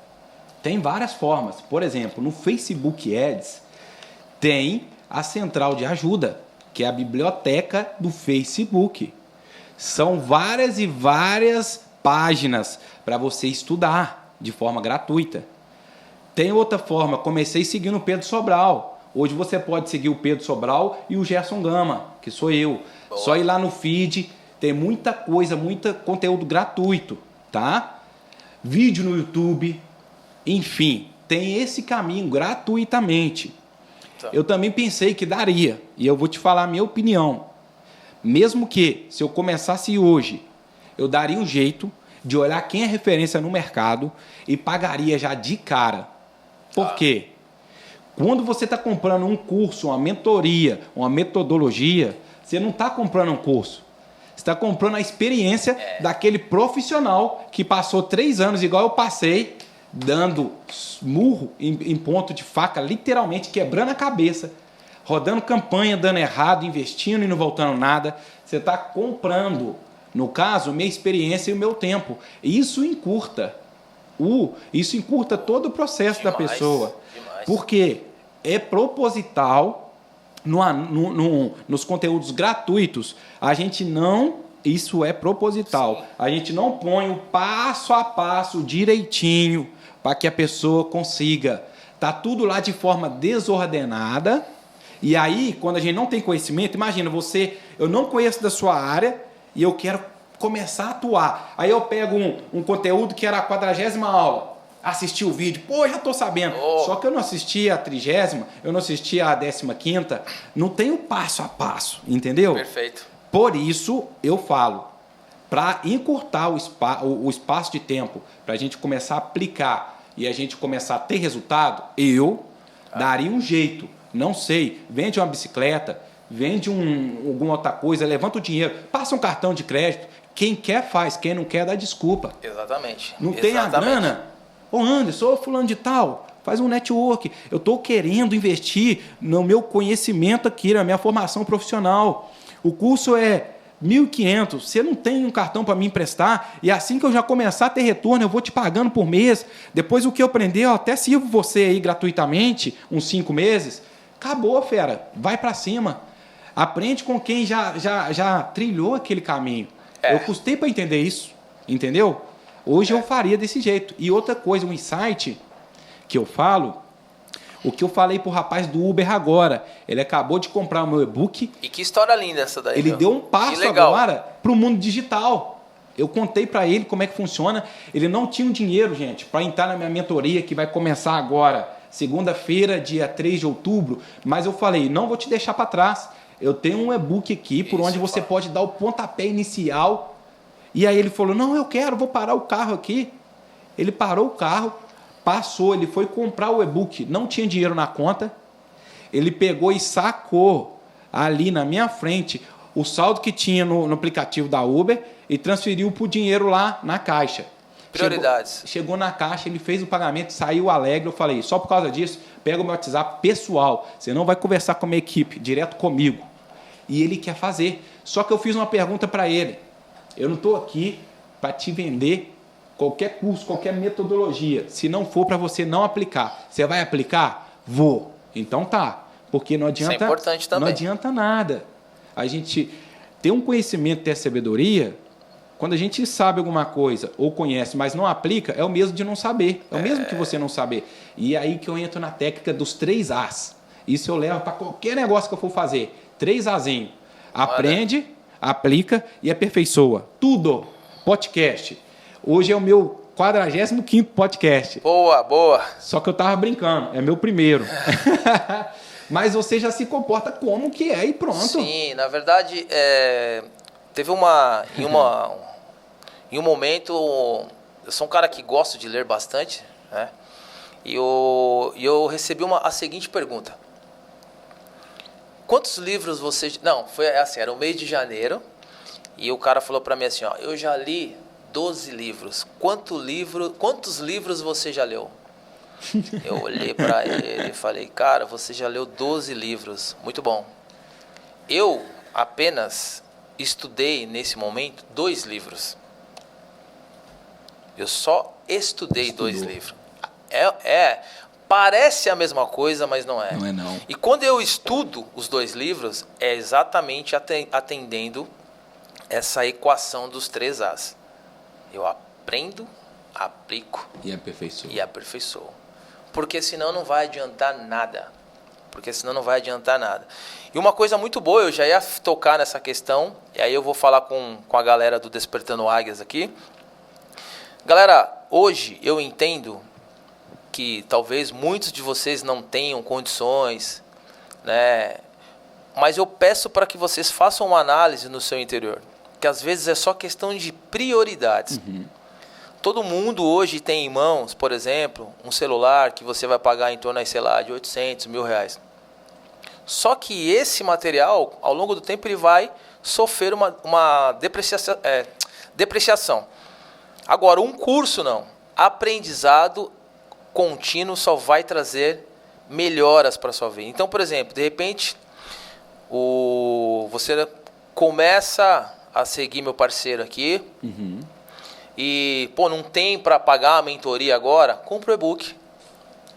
Tem várias formas. Por exemplo, no Facebook Ads tem a central de ajuda, que é a biblioteca do Facebook. São várias e várias páginas para você estudar de forma gratuita. Tem outra forma, comecei seguindo o Pedro Sobral. Hoje você pode seguir o Pedro Sobral e o Gerson Gama, que sou eu. Boa. Só ir lá no feed, tem muita coisa, muito conteúdo gratuito, tá? Vídeo no YouTube, enfim, tem esse caminho gratuitamente. Tá. Eu também pensei que daria, e eu vou te falar a minha opinião. Mesmo que, se eu começasse hoje, eu daria um jeito de olhar quem é referência no mercado e pagaria já de cara. Por quê? Quando você está comprando um curso, uma mentoria, uma metodologia, você não está comprando um curso. Você está comprando a experiência daquele profissional que passou 3 anos, igual eu passei, dando murro em ponto de faca, literalmente quebrando a cabeça, rodando campanha, dando errado, investindo e não voltando nada. Você está comprando, no caso, minha experiência e o meu tempo. Isso encurta. Isso encurta todo o processo da pessoa. Demais. Porque é proposital nos conteúdos gratuitos. A gente não... Isso é proposital. Sim. A gente não põe o passo a passo direitinho para que a pessoa consiga. Tá tudo lá de forma desordenada. E aí, quando a gente não tem conhecimento, imagina eu não conheço da sua área e eu quero começar a atuar. Aí eu pego um conteúdo que era a 40ª aula, assisti o vídeo, já estou sabendo. Só que eu não assisti a 30ª, eu não assisti a 15ª, não tem o passo a passo, entendeu? Perfeito. Por isso eu falo, para encurtar o espaço de tempo, para a gente começar a aplicar e a gente começar a ter resultado, eu daria um jeito. Não sei, vende uma bicicleta, vende alguma outra coisa, levanta o dinheiro, passa um cartão de crédito. Quem quer faz, quem não quer dá desculpa. Exatamente. Não tem a grana? Ô Anderson, fulano de tal, faz um network. Eu estou querendo investir no meu conhecimento aqui, na minha formação profissional. O curso é 1.500, você não tem um cartão para me emprestar, e assim que eu já começar a ter retorno, eu vou te pagando por mês. Depois o que eu aprender, eu até sirvo você aí gratuitamente, uns 5 meses. Acabou, fera. Vai para cima. Aprende com quem já trilhou aquele caminho. Eu custei para entender isso, entendeu? Hoje eu faria desse jeito. E outra coisa, um insight que eu falo, o que eu falei pro rapaz do Uber agora, ele acabou de comprar o meu e-book. E que história linda essa daí. Ele deu um passo agora pro mundo digital. Eu contei para ele como é que funciona. Ele não tinha um dinheiro, gente, para entrar na minha mentoria que vai começar agora, segunda-feira, dia 3 de outubro. Mas eu falei, não vou te deixar para trás. Eu tenho um e-book aqui por onde você pode dar o pontapé inicial. E aí ele falou, não, vou parar o carro aqui. Ele parou o carro, passou, ele foi comprar o e-book, não tinha dinheiro na conta. Ele pegou e sacou ali na minha frente o saldo que tinha no aplicativo da Uber e transferiu por dinheiro lá na caixa. Prioridades. Chegou na caixa, ele fez o pagamento, saiu alegre. Eu falei, só por causa disso, pega o meu WhatsApp pessoal. Você não vai conversar com a minha equipe, direto comigo. E ele quer fazer. Só que eu fiz uma pergunta para ele. Eu não estou aqui para te vender qualquer curso, qualquer metodologia. Se não for para você não aplicar. Você vai aplicar? Vou. Então tá. Porque não adianta, isso é importante também. Não adianta nada. A gente ter um conhecimento, ter sabedoria, quando a gente sabe alguma coisa ou conhece, mas não aplica, é o mesmo de não saber. É o mesmo que você não saber. E é aí que eu entro na técnica dos 3 As. Isso eu levo para qualquer negócio que eu for fazer. 3 Azinho. Aprende, aplica e aperfeiçoa. Tudo. Podcast. Hoje é o meu 45º podcast. Boa, boa. Só que eu tava brincando. É meu primeiro. Mas você já se comporta como que é e pronto. Sim, na verdade, teve em um momento, eu sou um cara que gosto de ler bastante, né? E eu recebi a seguinte pergunta. Quantos livros você... Não, foi assim, era o mês de janeiro, e o cara falou para mim assim, ó, eu já li 12 livros. Quantos livros você já leu? Eu olhei para ele e falei, cara, você já leu 12 livros. Muito bom. Eu apenas estudei, nesse momento, 2 livros. Eu só estudei 2 livros. Parece a mesma coisa, mas não é. Não é não. E quando eu estudo os 2 livros, é exatamente atendendo essa equação dos 3 As. Eu aprendo, aplico E aperfeiçoa. e aperfeiçoo. Porque senão não vai adiantar nada. E uma coisa muito boa, eu já ia tocar nessa questão, e aí eu vou falar com a galera do Despertando Águias aqui. Galera, hoje eu entendo que talvez muitos de vocês não tenham condições, né? Mas eu peço para que vocês façam uma análise no seu interior, que às vezes é só questão de prioridades. Todo mundo hoje tem em mãos, por exemplo, um celular que você vai pagar em torno, sei lá, de 800, R$1.000. Só que esse material, ao longo do tempo, ele vai sofrer uma depreciação. Agora, um curso não. Aprendizado contínuo só vai trazer melhoras para a sua vida. Então, por exemplo, de repente, você começa a seguir meu parceiro aqui e, não tem para pagar a mentoria agora, compra o e-book.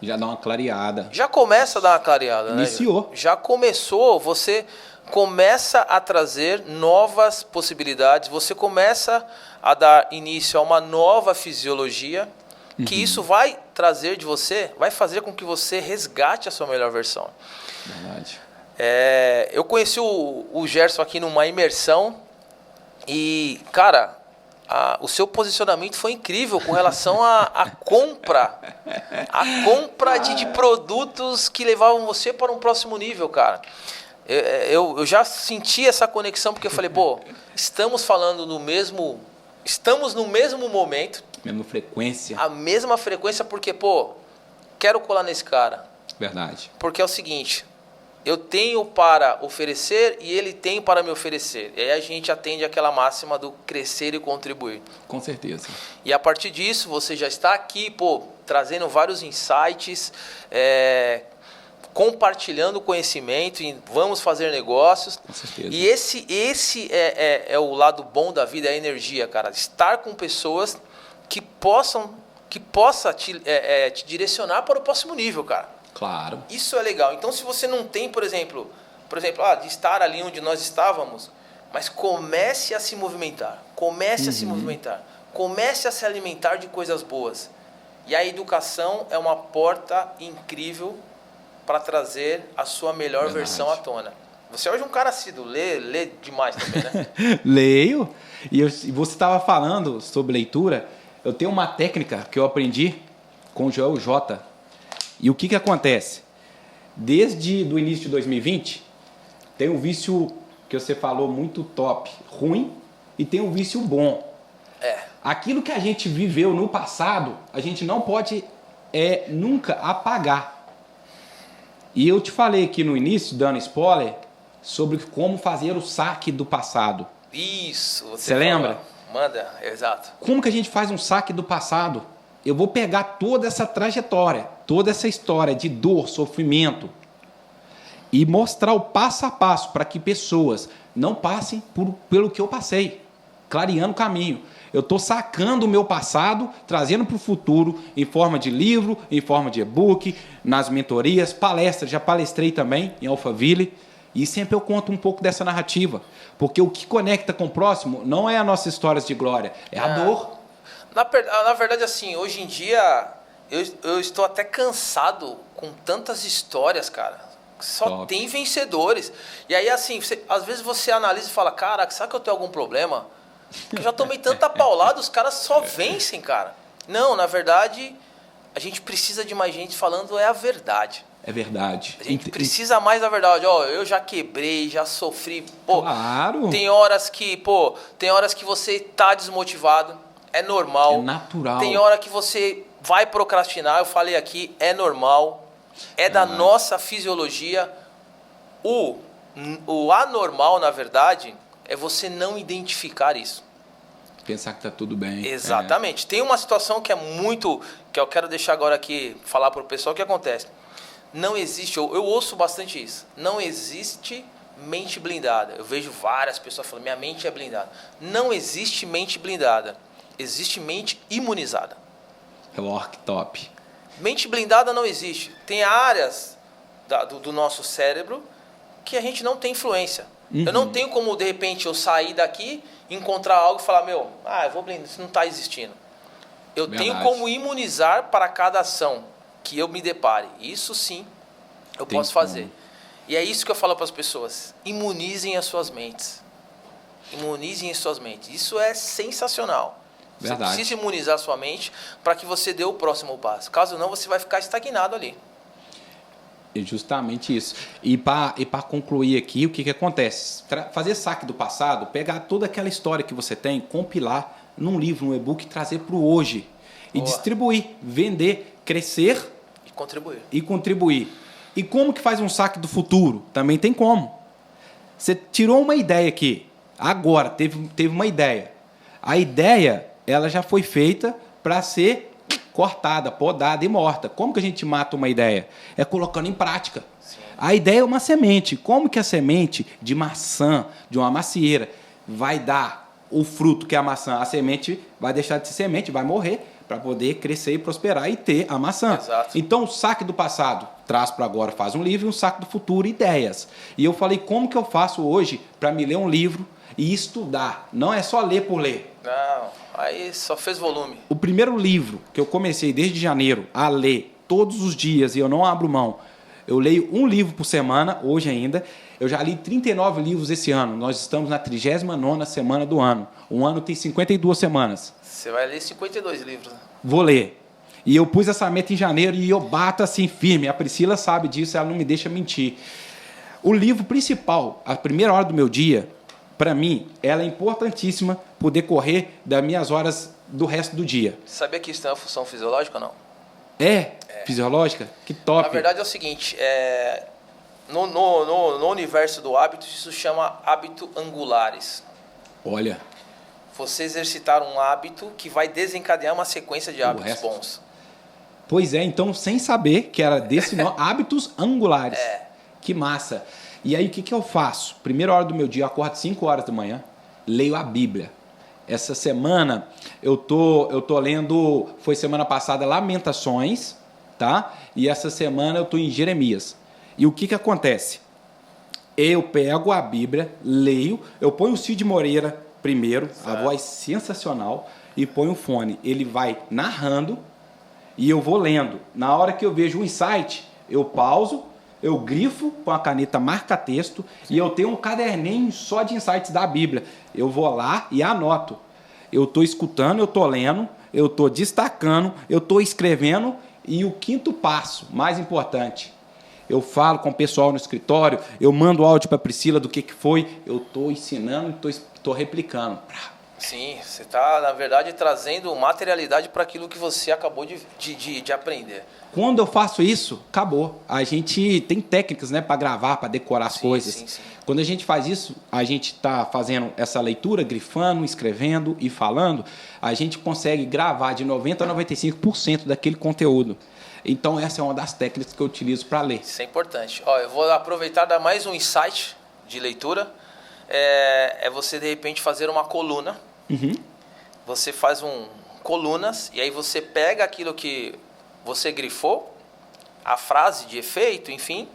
Já dá uma clareada. Já começa a dar uma clareada, Iniciou. né? Já começou, você começa a trazer novas possibilidades, você começa a dar início a uma nova fisiologia, que isso vai trazer de você, vai fazer com que você resgate a sua melhor versão. Verdade. Eu conheci o Gerson aqui numa imersão e, cara, o seu posicionamento foi incrível com relação à compra. A compra de produtos que levavam você para um próximo nível, cara. Eu já senti essa conexão, porque eu falei, estamos falando estamos no mesmo momento. Mesma frequência. A mesma frequência, porque, quero colar nesse cara. Verdade. Porque é o seguinte, eu tenho para oferecer e ele tem para me oferecer. E aí a gente atende aquela máxima do crescer e contribuir. Com certeza. E a partir disso, você já está aqui, trazendo vários insights, compartilhando conhecimento e vamos fazer negócios. Com certeza. E esse é o lado bom da vida, é a energia, cara. Estar com pessoas que possa te direcionar para o próximo nível, cara. Claro. Isso é legal. Então, se você não tem, por exemplo, de estar ali onde nós estávamos, mas comece a se movimentar. Comece a se movimentar. Comece a se alimentar de coisas boas. E a educação é uma porta incrível para trazer a sua melhor versão à tona. Você hoje é um cara assíduo, lê demais também, né? Leio. E você estava falando sobre leitura. Eu tenho uma técnica que eu aprendi com o Joel J. E o que acontece? Desde o início de 2020, tem um vício que você falou muito top, ruim, e tem um vício bom. Aquilo que a gente viveu no passado, a gente não pode nunca apagar. E eu te falei aqui no início, dando spoiler, sobre como fazer o saque do passado. Isso. Você lembra? Manda, exato. Como que a gente faz um saque do passado? Eu vou pegar toda essa trajetória, toda essa história de dor, sofrimento e mostrar o passo a passo para que pessoas não passem pelo que eu passei, clareando o caminho. Eu estou sacando o meu passado, trazendo para o futuro em forma de livro, em forma de e-book, nas mentorias, palestras. Já palestrei também em Alphaville e sempre eu conto um pouco dessa narrativa, porque o que conecta com o próximo não é as nossas histórias de glória, é a dor. Na verdade, assim, hoje em dia, eu estou até cansado com tantas histórias, cara. Só tem vencedores. E aí, assim, às vezes você analisa e fala, caraca, será que eu tenho algum problema? Porque eu já tomei tanta paulada, os caras só vencem, cara. Não, na verdade, a gente precisa de mais gente falando a verdade. É verdade. A gente precisa mais da verdade. Eu já quebrei, já sofri. Claro. Tem horas que você tá desmotivado. É normal. É natural. Tem hora que você vai procrastinar, eu falei aqui, é normal. É da nossa fisiologia. O anormal, na verdade, é você não identificar isso. Pensar que tá tudo bem. Exatamente. Tem uma situação que é muito... que eu quero deixar agora aqui, falar para o pessoal o que acontece. Não existe, eu ouço bastante isso, não existe mente blindada. Eu vejo várias pessoas falando, minha mente é blindada. Não existe mente blindada. existe mente imunizada. Oh, que top. Mente blindada não existe. Tem áreas do nosso cérebro que a gente não tem influência. Eu não tenho como, de repente, eu sair daqui, encontrar algo e falar, eu vou blindar, isso não está existindo. Eu tenho como imunizar para cada ação que eu me depare. Isso sim, eu posso fazer. E é isso que eu falo para as pessoas. Imunizem as suas mentes. Imunizem as suas mentes. Isso é sensacional. Verdade. Você precisa imunizar a sua mente para que você dê o próximo passo. Caso não, você vai ficar estagnado ali. É justamente isso. E para concluir aqui, o que acontece? Fazer saque do passado, pegar toda aquela história que você tem, compilar num livro, num e-book, trazer para o hoje. E distribuir, vender, crescer e contribuir. E como que faz um saque do futuro? Também tem como. Você tirou uma ideia aqui, agora, teve uma ideia. A ideia, ela já foi feita para ser cortada, podada e morta. Como que a gente mata uma ideia? É colocando em prática. Sim. A ideia é uma semente. Como que a semente de maçã, de uma macieira, vai dar o fruto que é a maçã? A semente vai deixar de ser semente, vai morrer para poder crescer e prosperar e ter a maçã. Exato. Então, o saque do passado traz para agora, faz um livro, e um saque do futuro, ideias. E eu falei, como que eu faço hoje para me ler um livro e estudar? Não é só ler por ler. Não, aí só fez volume. O primeiro livro que eu comecei desde janeiro a ler todos os dias, e eu não abro mão, eu leio um livro por semana, hoje ainda. Eu já li 39 livros esse ano. Nós estamos na 39ª semana do ano. Um ano tem 52 semanas. Você vai ler 52 livros. Né? Vou ler. E eu pus essa meta em janeiro e eu bato assim firme. A Priscila sabe disso, ela não me deixa mentir. O livro principal, a primeira hora do meu dia, para mim, ela é importantíssima para o decorrer das minhas horas do resto do dia. Você sabia que isso tem uma função fisiológica ou não? É? Fisiológica? Que top. Na verdade é o seguinte, no universo do hábito, isso chama hábito angulares. Olha. Você exercitar um hábito que vai desencadear uma sequência de hábitos bons. Pois é, então, sem saber que era desse nome, hábitos angulares. Que massa. E aí, o que eu faço? Primeira hora do meu dia, eu acordo 5 horas da manhã, leio a Bíblia. Essa semana, eu tô lendo, foi semana passada, Lamentações, tá? E essa semana eu tô em Jeremias. E o que acontece? Eu pego a Bíblia, leio, eu ponho o Cid Moreira primeiro, a voz sensacional, e ponho o fone. Ele vai narrando e eu vou lendo. Na hora que eu vejo um insight, eu pauso, eu grifo com a caneta marca-texto e eu tenho um caderninho só de insights da Bíblia. Eu vou lá e anoto. Eu estou escutando, eu estou lendo, eu estou destacando, eu estou escrevendo. E o quinto passo, mais importante, eu falo com o pessoal no escritório, eu mando áudio para a Priscila do que foi, eu estou ensinando e estou replicando. Sim, você está, na verdade, trazendo materialidade para aquilo que você acabou de aprender. Quando eu faço isso, acabou. A gente tem técnicas, né, para gravar, para decorar as coisas. Sim. Quando a gente faz isso, a gente está fazendo essa leitura, grifando, escrevendo e falando, a gente consegue gravar de 90% a 95% daquele conteúdo. Então, essa é uma das técnicas que eu utilizo para ler. Isso é importante. Eu vou aproveitar e dar mais um insight de leitura. É você, de repente, fazer uma coluna. Uhum. Você faz colunas e aí você pega aquilo que você grifou, a frase de efeito, enfim,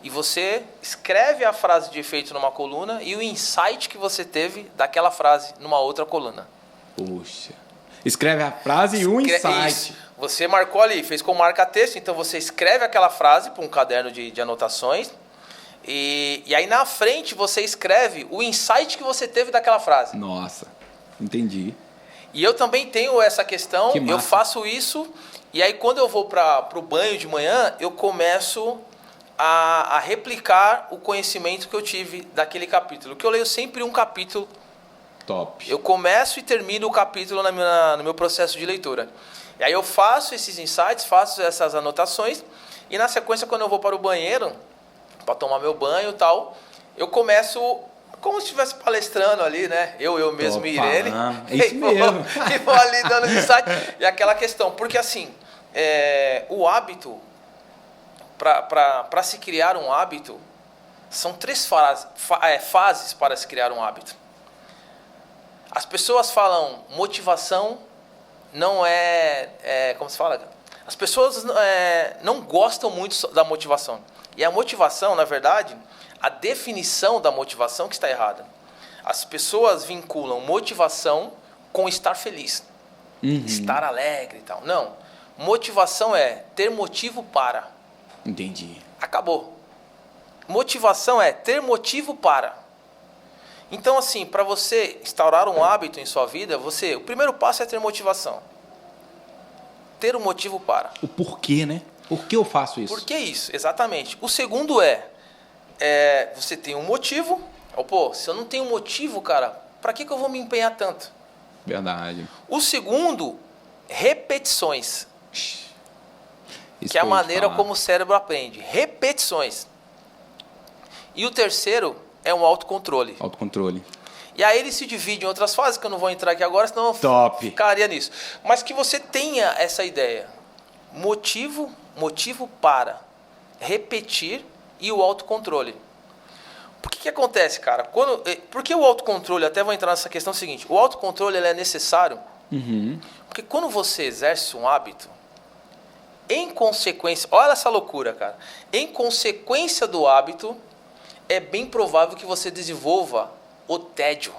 e você escreve a frase de efeito numa coluna e o insight que você teve daquela frase numa outra coluna. Puxa. Escreve a frase e um insight. Isso. Você marcou ali, fez com marca-texto, então você escreve aquela frase para um caderno de anotações e aí na frente você escreve o insight que você teve daquela frase. Nossa, entendi. E eu também tenho essa questão, eu faço isso, e aí quando eu vou para o banho de manhã, eu começo a replicar o conhecimento que eu tive daquele capítulo. Que eu leio sempre um capítulo. Top. Eu começo e termino o capítulo no meu processo de leitura. E aí eu faço esses insights, faço essas anotações, e na sequência, quando eu vou para o banheiro, para tomar meu banho e tal, eu começo como se estivesse palestrando ali, né? Eu mesmo e Irene. É isso mesmo. E vou ali dando insight. E aquela questão, porque assim, o hábito, para se criar um hábito, são 3 fases para se criar um hábito. As pessoas falam motivação não como se fala? As pessoas não gostam muito da motivação. E a motivação, na verdade, a definição da motivação que está errada. As pessoas vinculam motivação com estar feliz, estar alegre e tal. Não. Motivação é ter motivo para. Entendi. Acabou. Motivação é ter motivo para. Então, assim, para você instaurar um hábito em sua vida, o primeiro passo é ter motivação. Ter um motivo para. O porquê, né? Por que eu faço isso? Por que isso? Exatamente. O segundo você tem um motivo. Pô, se eu não tenho motivo, cara, para que eu vou me empenhar tanto? Verdade. O segundo, repetições. Isso Que é a maneira como o cérebro aprende. Repetições. E o terceiro é um autocontrole. Autocontrole. E aí ele se divide em outras fases, que eu não vou entrar aqui agora, senão eu ficaria nisso. Mas que você tenha essa ideia. Motivo para repetir e o autocontrole. Por que acontece, cara? Porque o autocontrole, até vou entrar nessa questão seguinte, o autocontrole ele é necessário, porque quando você exerce um hábito, em consequência, olha essa loucura, cara, em consequência do hábito, é bem provável que você desenvolva o tédio.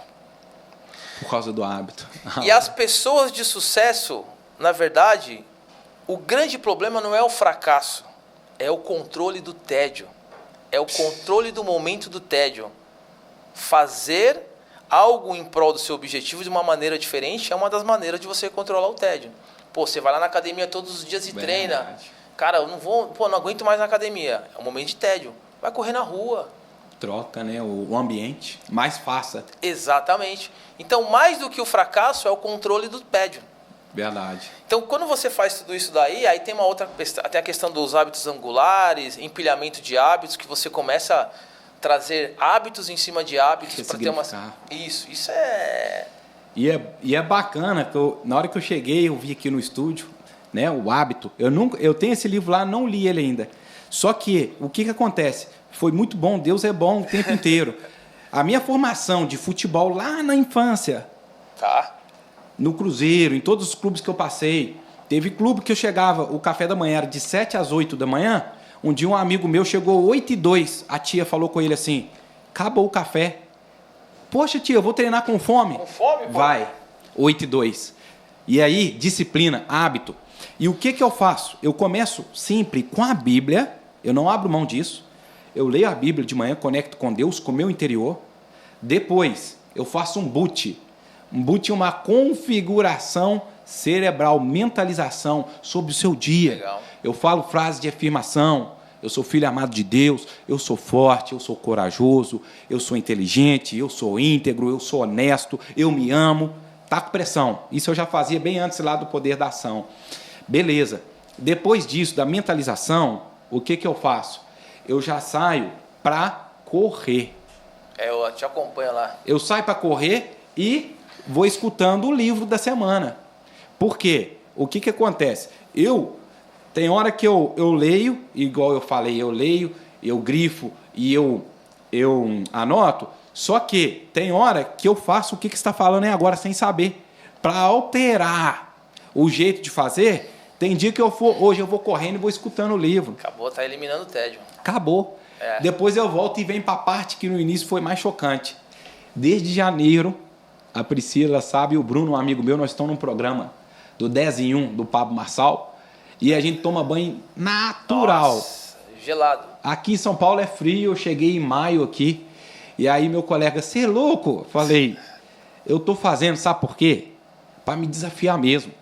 Por causa do hábito. E as pessoas de sucesso, na verdade, o grande problema não é o fracasso, é o controle do tédio. É o controle do momento do tédio. Fazer algo em prol do seu objetivo de uma maneira diferente é uma das maneiras de você controlar o tédio. Pô, você vai lá na academia todos os dias e treina. Cara, eu não aguento mais na academia. É um momento de tédio. Vai correr na rua. Troca, né? O ambiente. Mais fácil. Exatamente. Então, mais do que o fracasso é o controle do tédio. Verdade. Então, quando você faz tudo isso daí, aí tem até a questão dos hábitos angulares, empilhamento de hábitos, que você começa a trazer hábitos em cima de hábitos para ter uma... Isso é... E é bacana, que na hora que eu cheguei, eu vi aqui no estúdio, né, o hábito. Eu tenho esse livro lá, não li ele ainda. Só que, o que acontece? Foi muito bom, Deus é bom o tempo inteiro. A minha formação de futebol lá na infância... Tá. No Cruzeiro, em todos os clubes que eu passei. Teve clube que eu chegava, o café da manhã era de 7 às 8 da manhã. Um dia um amigo meu chegou 8h02. A tia falou com ele assim, acabou o café. Poxa, tia, eu vou treinar com fome. Com fome, pô? Vai, 8h02. E aí, disciplina, hábito. E o que eu faço? Eu começo sempre com a Bíblia. Eu não abro mão disso. Eu leio a Bíblia de manhã, conecto com Deus, com o meu interior. Depois, eu faço um boot. Um boot é uma configuração cerebral, mentalização sobre o seu dia. Legal. Eu falo frases de afirmação. Eu sou filho amado de Deus, eu sou forte, eu sou corajoso, eu sou inteligente, eu sou íntegro, eu sou honesto, eu me amo. Tá com pressão. Isso eu já fazia bem antes lá do poder da ação. Beleza. Depois disso, da mentalização, o que eu faço? Eu já saio para correr. Eu te acompanho lá. Eu saio para correr e vou escutando o livro da semana. Por quê? O que acontece? Tem hora que eu leio, igual eu falei, eu leio, eu grifo e eu anoto, só que tem hora que eu faço o que você está falando aí agora sem saber. Para alterar o jeito de fazer, tem dia que hoje eu vou correndo e vou escutando o livro. Acabou, tá eliminando o tédio. Acabou. É. Depois eu volto e venho para a parte que no início foi mais chocante. Desde janeiro, a Priscila sabe, e o Bruno, um amigo meu, nós estamos num programa do 10 em 1 do Pablo Marçal. E a gente toma banho natural. Nossa, gelado. Aqui em São Paulo é frio, eu cheguei em maio aqui. E aí meu colega, você é louco? Falei, eu tô fazendo, sabe por quê? Para me desafiar mesmo.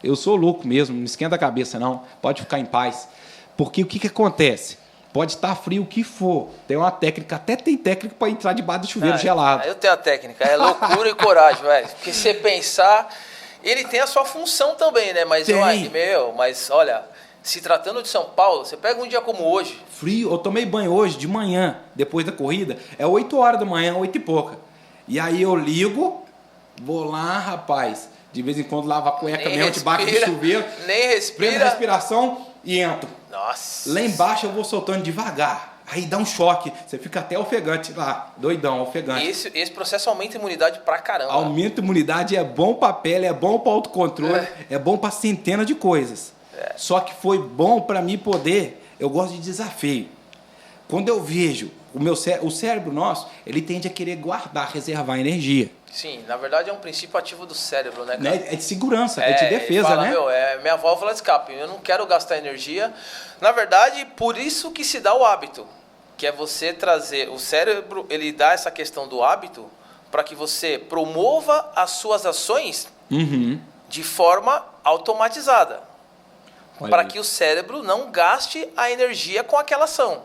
Eu sou louco mesmo, não esquenta a cabeça não. Pode ficar em paz. Porque o que acontece? Pode estar frio o que for. Tem uma técnica, até tem técnica para entrar debaixo do chuveiro gelado. Eu tenho a técnica, é loucura e coragem, velho. Porque se você pensar... Ele tem a sua função também, né? Mas olha, se tratando de São Paulo, você pega um dia como hoje. Frio, eu tomei banho hoje de manhã, depois da corrida, é 8 horas da manhã, 8 e pouca. E aí eu ligo, vou lá, rapaz, de vez em quando lavo a cueca mesmo, debaixo do chuveiro. Nem respira. Prendo a respiração e entro. Nossa. Lá embaixo eu vou soltando devagar. Aí dá um choque, você fica até ofegante lá, doidão, ofegante. Esse processo aumenta a imunidade pra caramba. Aumenta a imunidade, é bom para a pele, é bom para o autocontrole, é bom para centenas de coisas. Só que foi bom para mim poder, eu gosto de desafio. Quando eu vejo o cérebro nosso, ele tende a querer guardar, reservar energia. Sim, na verdade é um princípio ativo do cérebro, né, cara? É de segurança, é de defesa, fala, né? É minha válvula de escape, eu não quero gastar energia. Na verdade, por isso que se dá o hábito, que é você trazer, o cérebro, ele dá essa questão do hábito para que você promova as suas ações de forma automatizada. Para que o cérebro não gaste a energia com aquela ação.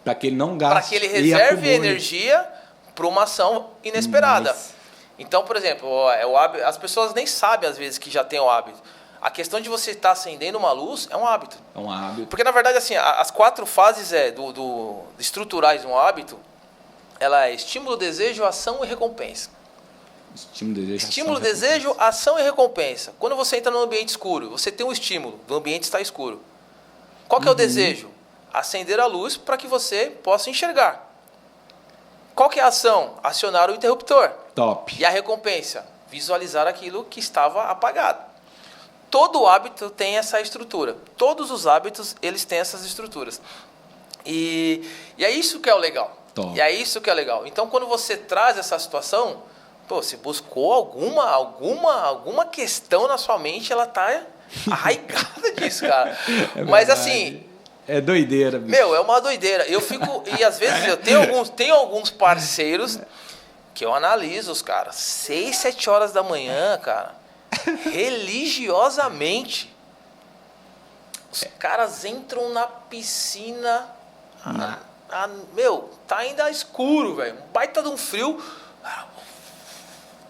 Para que ele não gaste. Para que ele reserve energia para uma ação inesperada. Então, por exemplo, as pessoas nem sabem às vezes que já tem o hábito. A questão de você estar acendendo uma luz é um hábito. É um hábito. Porque, na verdade, assim, as 4 fases estruturais de um hábito, ela é estímulo, desejo, ação e recompensa. Estímulo, desejo, ação e recompensa. Quando você entra num ambiente escuro, você tem um estímulo, o ambiente está escuro. Qual que é o desejo? Acender a luz para que você possa enxergar. Qual que é a ação? Acionar o interruptor. Top. E a recompensa? Visualizar aquilo que estava apagado. Todo hábito tem essa estrutura. Todos os hábitos, eles têm essas estruturas. E é isso que é o legal. Top. E é isso que é legal. Então, quando você traz essa situação, você buscou alguma questão na sua mente, ela tá arraigada disso, cara. Mas assim... É doideira, bicho. Meu, é uma doideira. Eu fico... E às vezes eu tenho alguns parceiros que eu analiso os caras. 6, 7 horas da manhã, cara. Religiosamente. Os caras entram na piscina. Meu, tá ainda escuro, velho. Um baita de um frio.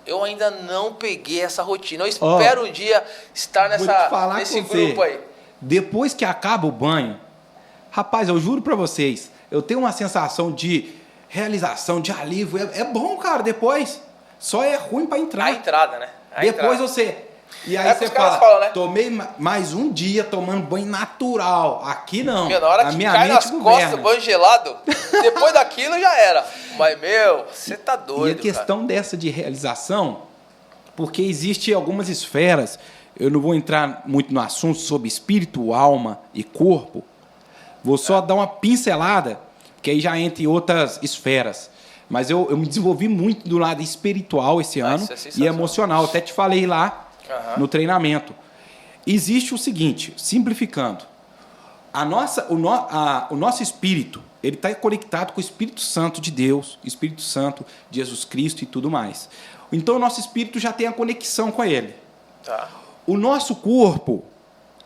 Eu ainda não peguei essa rotina. Eu espero um dia estar nesse grupo aí. Depois que acaba o banho, rapaz, eu juro pra vocês, eu tenho uma sensação de realização, de alívio. É bom, cara, depois. Só é ruim pra entrar. A entrada, né? Depois você... E aí você fala, né? Tomei mais um dia tomando banho natural. Aqui não. Meu, na hora que cai nas costas, banho gelado, depois daquilo já era. Mas, meu, você tá doido, E a questão dessa de realização, porque existe algumas esferas, eu não vou entrar muito no assunto sobre espírito, alma e corpo, vou só dar uma pincelada, que aí já entra em outras esferas. Mas eu me desenvolvi muito do lado espiritual esse ano e emocional. Até te falei lá no treinamento. Existe o seguinte, simplificando, o nosso espírito, ele está conectado com o Espírito Santo de Deus, Espírito Santo de Jesus Cristo e tudo mais. Então o nosso espírito já tem a conexão com ele. Tá. O nosso corpo,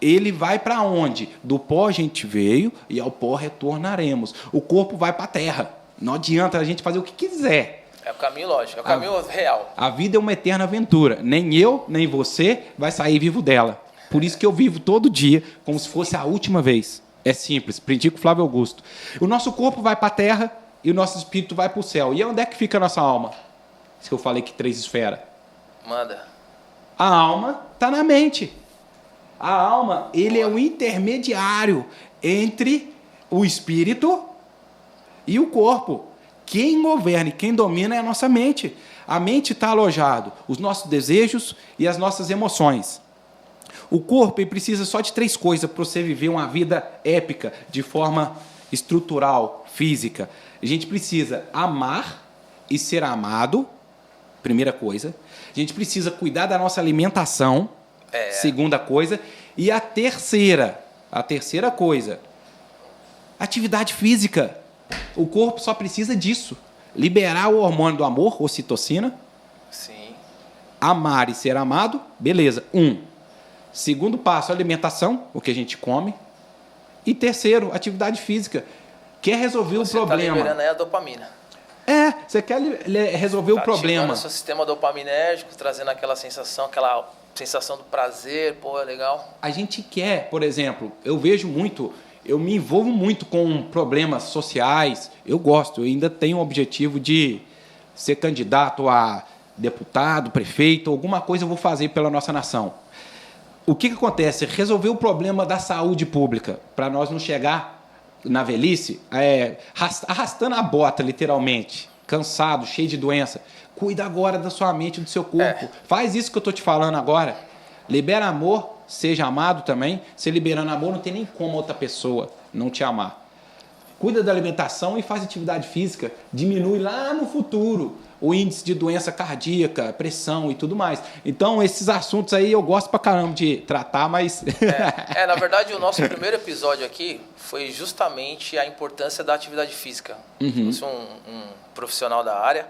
ele vai para onde? Do pó a gente veio e ao pó retornaremos. O corpo vai para a terra. Não adianta a gente fazer o que quiser. É o caminho lógico, é o caminho real. A vida é uma eterna aventura. Nem eu, nem você vai sair vivo dela. Por isso que eu vivo todo dia como se fosse a última vez. É simples, aprendi com o Flávio Augusto. O nosso corpo vai para a terra e o nosso espírito vai para o céu. E onde é que fica a nossa alma? Isso que eu falei que 3 esferas. Manda. A alma está na mente. A alma, ele é o intermediário entre o espírito e o corpo. Quem governa e quem domina é a nossa mente. A mente está alojado os nossos desejos e as nossas emoções. O corpo ele precisa só de 3 coisas para você viver uma vida épica, de forma estrutural, física. A gente precisa amar e ser amado, primeira coisa. A gente precisa cuidar da nossa alimentação, segunda coisa. E a terceira coisa, atividade física. O corpo só precisa disso. Liberar o hormônio do amor, ocitocina. Sim. Amar e ser amado, beleza. Segundo passo, alimentação, o que a gente come. E terceiro, atividade física. Quer resolver o problema. Você está liberando aí a dopamina. Você quer resolver o problema. Ativando o seu sistema dopaminérgico, trazendo aquela sensação do prazer, pô, é legal. A gente quer, por exemplo, eu me envolvo muito com problemas sociais, eu ainda tenho o objetivo de ser candidato a deputado, prefeito, alguma coisa eu vou fazer pela nossa nação. O que acontece? Resolver o problema da saúde pública, para nós não chegar na velhice, arrastando a bota, literalmente, cansado, cheio de doença, cuida agora da sua mente e do seu corpo. Faz isso que eu estou te falando agora. Libera amor, seja amado também. Você liberando amor, não tem nem como outra pessoa não te amar. Cuida da alimentação e faz atividade física. Diminui lá no futuro o índice de doença cardíaca, pressão e tudo mais. Então, esses assuntos aí eu gosto pra caramba de tratar, mas... Na verdade, o nosso primeiro episódio aqui foi justamente a importância da atividade física. Eu sou um profissional da área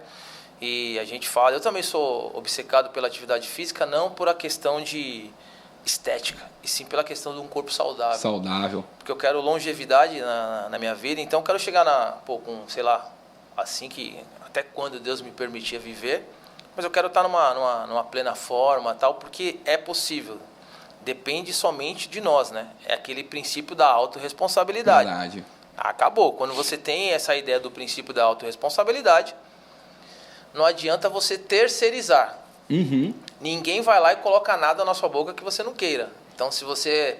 e a gente fala... Eu também sou obcecado pela atividade física, não por a questão de estética, e sim pela questão de um corpo saudável. Saudável. Porque eu quero longevidade na minha vida, então eu quero chegar com, sei lá, assim que... até quando Deus me permitia viver, mas eu quero estar numa plena forma, tal, porque é possível. Depende somente de nós, né? É aquele princípio da autorresponsabilidade. Verdade. Acabou. Quando você tem essa ideia do princípio da autorresponsabilidade, não adianta você terceirizar. Ninguém vai lá e coloca nada na sua boca que você não queira. Então, se você...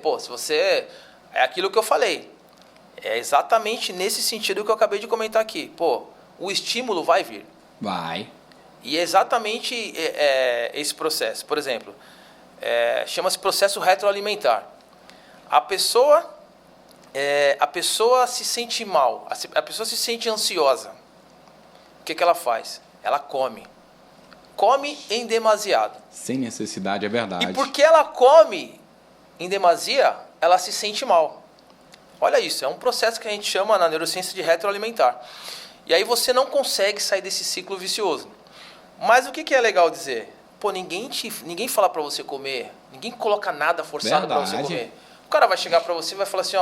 é aquilo que eu falei. É exatamente nesse sentido que eu acabei de comentar aqui. O estímulo vai vir. Vai. E é exatamente esse processo. Por exemplo, chama-se processo retroalimentar. A pessoa se sente mal, a pessoa se sente ansiosa. O que ela faz? Ela come. Come em demasiado. Sem necessidade, é verdade. E porque ela come em demasia, ela se sente mal. Olha isso, é um processo que a gente chama na neurociência de retroalimentar. E aí você não consegue sair desse ciclo vicioso. Mas o que é legal dizer? Ninguém fala para você comer, ninguém coloca nada forçado para você comer. O cara vai chegar para você e vai falar assim,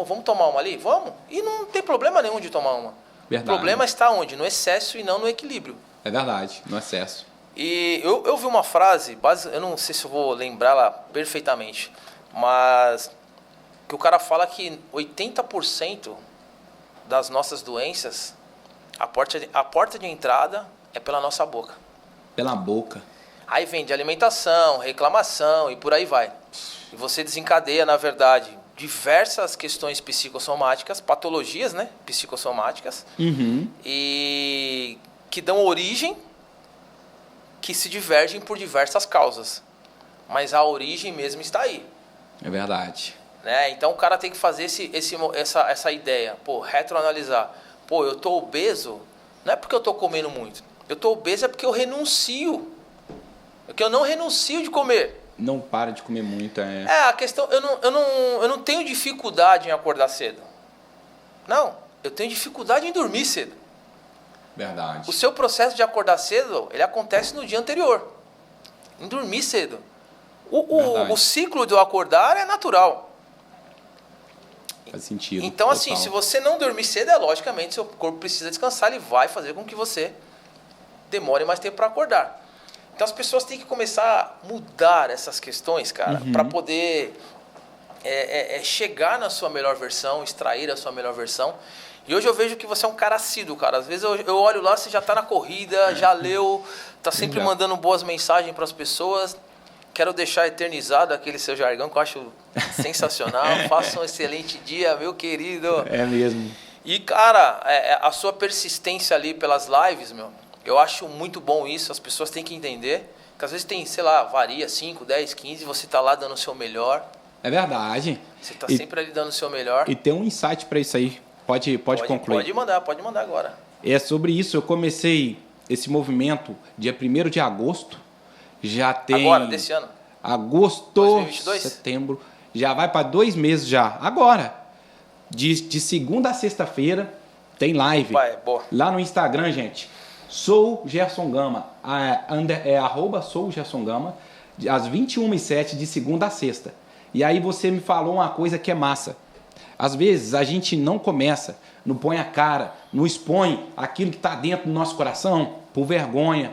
vamos tomar uma ali? Vamos. E não tem problema nenhum de tomar uma. Verdade. O problema está onde? No excesso e não no equilíbrio. É verdade, no excesso. E eu vi uma frase, eu não sei se eu vou lembrá-la perfeitamente, mas que o cara fala que 80% das nossas doenças, a porta de entrada é pela nossa boca. Pela boca. Aí vem de alimentação, reclamação e por aí vai. E você desencadeia, na verdade, diversas questões psicossomáticas, patologias, né, psicossomáticas, e que dão origem, que se divergem por diversas causas. Mas a origem mesmo está aí. É verdade. Né? Então o cara tem que fazer essa ideia, retroanalisar. Eu tô obeso, não é porque eu tô comendo muito. Eu tô obeso é porque eu renuncio. É que eu não renuncio de comer. Não para de comer muito, a questão, eu não tenho dificuldade em acordar cedo. Não, eu tenho dificuldade em dormir cedo. Verdade. O seu processo de acordar cedo, ele acontece no dia anterior. Em dormir cedo. O ciclo de eu acordar é natural. Faz sentido. Então, total. assim, se você não dormir cedo, logicamente, seu corpo precisa descansar, ele vai fazer com que você demore mais tempo para acordar. Então, as pessoas têm que começar a mudar essas questões, cara, para poder chegar na sua melhor versão, extrair a sua melhor versão. E hoje eu vejo que você é um cara assíduo, cara. Às vezes eu olho lá, você já está na corrida, já leu, está sempre mandando boas mensagens para as pessoas. Quero deixar eternizado aquele seu jargão que eu acho sensacional. Faça um excelente dia, meu querido. É mesmo. E, cara, a sua persistência ali pelas lives, eu acho muito bom isso. As pessoas têm que entender que às vezes tem, sei lá, varia 5, 10, 15, você está lá dando o seu melhor. É verdade. Você está sempre ali dando o seu melhor. E tem um insight para isso aí. Pode concluir. Pode mandar agora. É sobre isso, eu comecei esse movimento dia 1º de agosto. Já tem... Agora, desse ano? Agosto, 2022? setembro. Já vai para 2 meses já. Agora. De segunda a sexta-feira tem live. Boa. Lá no Instagram, gente. Sou Gerson Gama. @sou Gerson Gama. Às 21h07 de segunda a sexta. E aí você me falou uma coisa que é massa. Às vezes a gente não começa, não põe a cara, não expõe aquilo que está dentro do nosso coração por vergonha.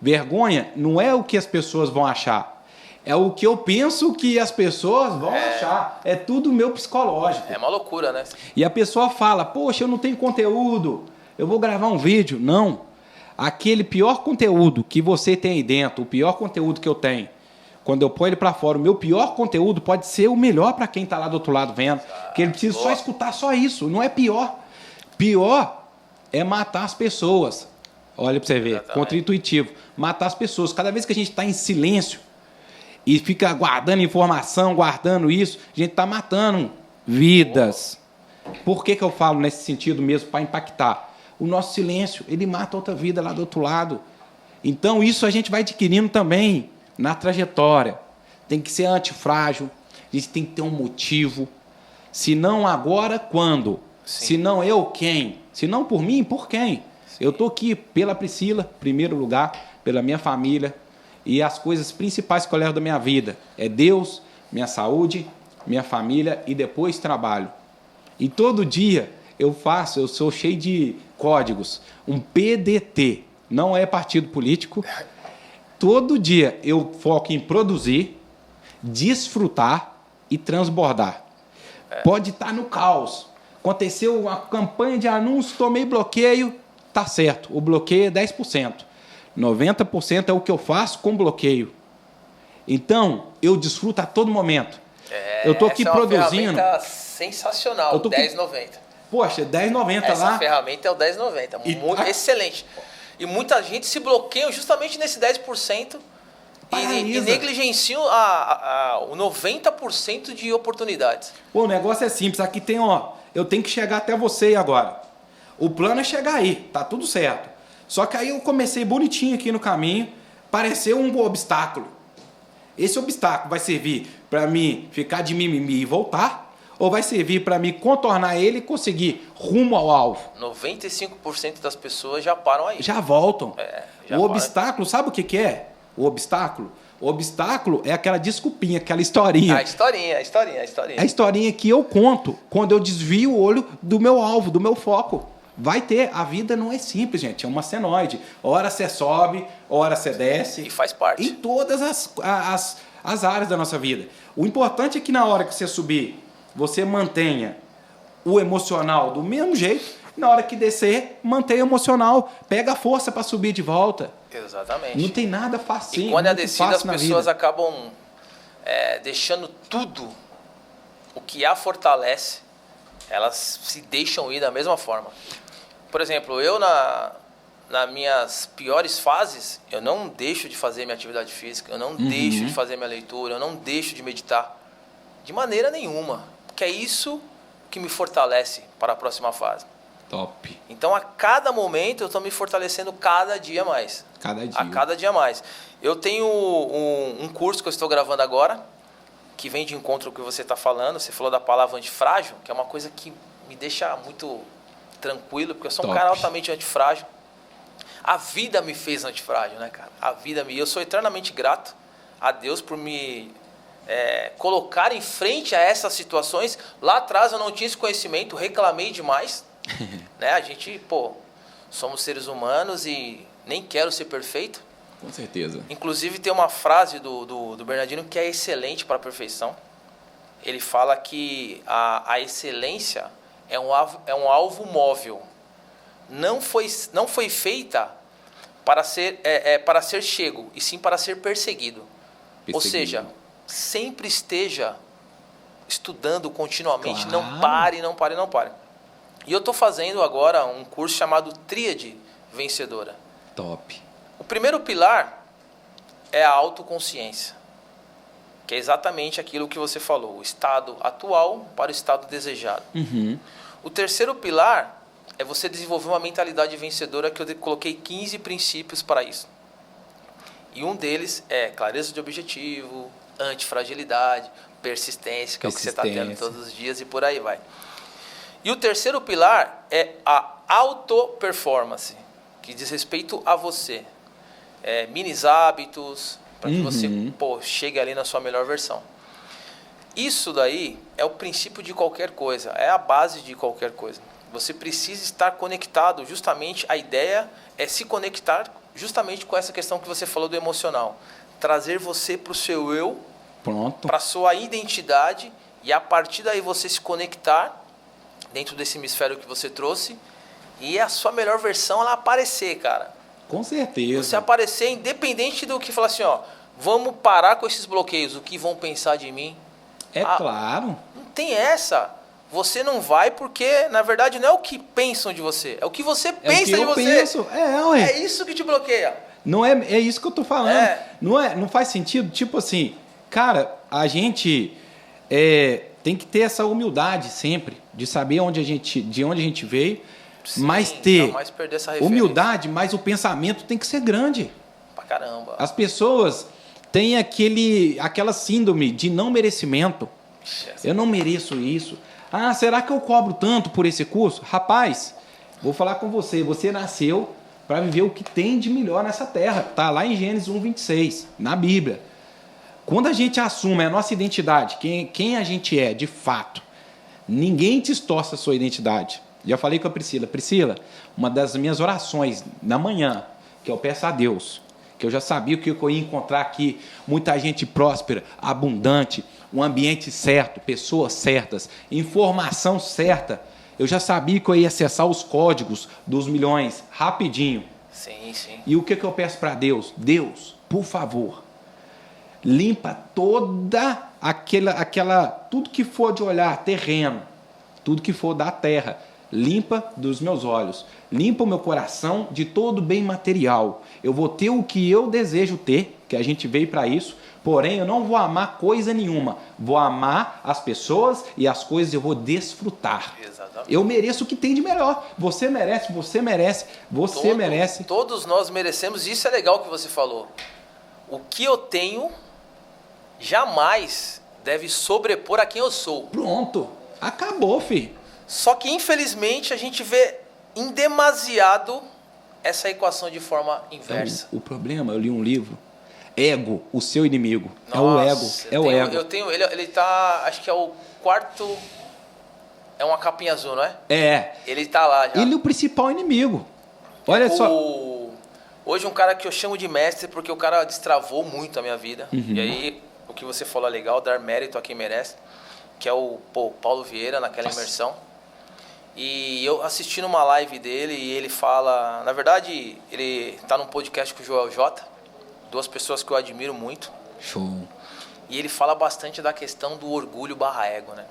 Vergonha não é o que as pessoas vão achar. É o que eu penso que as pessoas vão achar. É tudo meu psicológico. É uma loucura, né? E a pessoa fala, poxa, eu não tenho conteúdo, eu vou gravar um vídeo. Não. Aquele pior conteúdo que você tem aí dentro, o pior conteúdo que eu tenho, quando eu ponho ele para fora, o meu pior conteúdo pode ser o melhor para quem está lá do outro lado vendo. Porque ele precisa só escutar só isso, não é pior. Pior é matar as pessoas. Olha para você ver, contra-intuitivo. Matar as pessoas. Cada vez que a gente está em silêncio e fica guardando informação, guardando isso, a gente está matando vidas. Por que eu falo nesse sentido mesmo, para impactar? O nosso silêncio, ele mata outra vida lá do outro lado. Então, isso a gente vai adquirindo também na trajetória. Tem que ser antifrágil, a gente tem que ter um motivo. Se não agora, quando? Sim. Se não eu, quem? Se não por mim, por quem? Sim. Eu estou aqui pela Priscila, em primeiro lugar, pela minha família, e as coisas principais que eu levo da minha vida é Deus, minha saúde, minha família e depois trabalho. E todo dia eu sou cheio de códigos, um PDT, não é partido político. Todo dia eu foco em produzir, desfrutar e transbordar. Pode estar no caos. Aconteceu uma campanha de anúncio, tomei bloqueio, tá certo. O bloqueio é 10%. 90% é o que eu faço com bloqueio. Então, eu desfruto a todo momento. Eu estou aqui produzindo. Essa é uma ferramenta sensacional, 10,90. Poxa, 10,90 lá. Essa ferramenta é o 10,90. Excelente. E muita gente se bloqueia justamente nesse 10% e negligenciam o 90% de oportunidades. Pô, o negócio é simples. Aqui tem, eu tenho que chegar até você agora. O plano é chegar aí, tá tudo certo. Só que aí eu comecei bonitinho aqui no caminho, apareceu um obstáculo. Esse obstáculo vai servir para mim ficar de mimimi e voltar? Ou vai servir para mim contornar ele e conseguir rumo ao alvo? 95% das pessoas já param aí. Já voltam. Obstáculo, sabe o que é? O obstáculo é aquela desculpinha, aquela historinha. A historinha. A historinha que eu conto quando eu desvio o olho do meu alvo, do meu foco. Vai ter. A vida não é simples, gente. É uma senoide. Hora você sobe, hora você desce. E faz parte. Em todas as áreas da nossa vida. O importante é que na hora que você subir, você mantenha o emocional do mesmo jeito. Na hora que descer, mantenha o emocional. Pega a força para subir de volta. Exatamente. Não tem nada facinho. E quando é a descida, as pessoas acabam deixando tudo o que a fortalece. Elas se deixam ir da mesma forma. Por exemplo, eu nas minhas piores fases, eu não deixo de fazer minha atividade física, eu não deixo de fazer minha leitura, eu não deixo de meditar. De maneira nenhuma. Porque é isso que me fortalece para a próxima fase. Top. Então, a cada momento, eu estou me fortalecendo cada dia mais. A cada dia mais. Eu tenho um curso que eu estou gravando agora, que vem de encontro com o que você está falando. Você falou da palavra antifrágil, que é uma coisa que me deixa muito tranquilo, porque eu sou um cara altamente antifrágil. A vida me fez antifrágil, né, cara? Eu sou eternamente grato a Deus por me colocar em frente a essas situações. Lá atrás eu não tinha esse conhecimento, reclamei demais. Né? A gente, somos seres humanos e nem quero ser perfeito. Com certeza. Inclusive tem uma frase do Bernardino que é excelente para a perfeição. Ele fala que a excelência é um alvo móvel. Não foi feita para ser chego, e sim para ser perseguido. Ou seja, sempre esteja estudando continuamente, claro. Não pare. E eu estou fazendo agora um curso chamado Tríade Vencedora. Top. O primeiro pilar é a autoconsciência, que é exatamente aquilo que você falou, o estado atual para o estado desejado. O terceiro pilar é você desenvolver uma mentalidade vencedora, que eu coloquei 15 princípios para isso. E um deles é clareza de objetivo, antifragilidade, persistência, que é o que você está tendo todos os dias e por aí vai. E o terceiro pilar é a auto-performance, que diz respeito a você. Minis hábitos, para que você chegue ali na sua melhor versão. Isso daí é o princípio de qualquer coisa, é a base de qualquer coisa. Você precisa estar conectado, justamente a ideia é se conectar justamente com essa questão que você falou do emocional. Trazer você para o seu eu, para a sua identidade, e a partir daí você se conectar dentro desse hemisfério que você trouxe, e a sua melhor versão ela aparecer, cara. Com certeza. Você aparecer independente do que falar assim, Vamos parar com esses bloqueios. O que vão pensar de mim? Claro. Não tem essa. Você não vai porque, na verdade, não é o que pensam de você. É o que você pensa de você. Penso. Ué. É isso que te bloqueia. Não é isso que eu tô falando. Não faz sentido. Tipo assim, cara, a gente tem que ter essa humildade sempre de saber de onde a gente veio, Sim, mas ter jamais perder essa referência. humildade, mas o pensamento tem que ser grande. Pra caramba. As pessoas têm aquela síndrome de não merecimento. Eu não mereço isso. Será que eu cobro tanto por esse curso? Rapaz, vou falar com você. Você nasceu para viver o que tem de melhor nessa terra. Está lá em Gênesis 1:26, na Bíblia. Quando a gente assume a nossa identidade, quem a gente é de fato, ninguém distorce a sua identidade. Já falei com a Priscila. Priscila, uma das minhas orações na manhã, que eu peço a Deus, que eu já sabia que eu ia encontrar aqui muita gente próspera, abundante, um ambiente certo, pessoas certas, informação certa. Eu já sabia que eu ia acessar os códigos dos milhões rapidinho. Sim. E o que eu peço para Deus? Deus, por favor, limpa toda tudo que for de olhar terreno, tudo que for da terra, limpa dos meus olhos, limpa o meu coração de todo bem material. Eu vou ter o que eu desejo ter, que a gente veio para isso, porém eu não vou amar coisa nenhuma, vou amar as pessoas e as coisas eu vou desfrutar. Exatamente. Eu mereço o que tem de melhor. Você merece. Todos nós merecemos, e isso é legal que você falou. O que eu tenho jamais deve sobrepor a quem eu sou. Pronto, acabou, filho. Só que, infelizmente, a gente vê em demasiado essa equação de forma inversa. O problema, eu li um livro, Ego, o seu inimigo. Nossa, é o ego. Eu tenho, ele tá, acho que é o quarto, é uma capinha azul, não é? Ele tá lá já. Ele é o principal inimigo. Olha só. Hoje um cara que eu chamo de mestre, porque o cara destravou muito a minha vida. E aí, o que você falou é legal, dar mérito a quem merece, que é o Paulo Vieira, naquela imersão. E eu assistindo uma live dele e ele fala... Na verdade, ele tá num podcast com o Joel J, duas pessoas que eu admiro muito. Show. E ele fala bastante da questão do orgulho barra ego, né?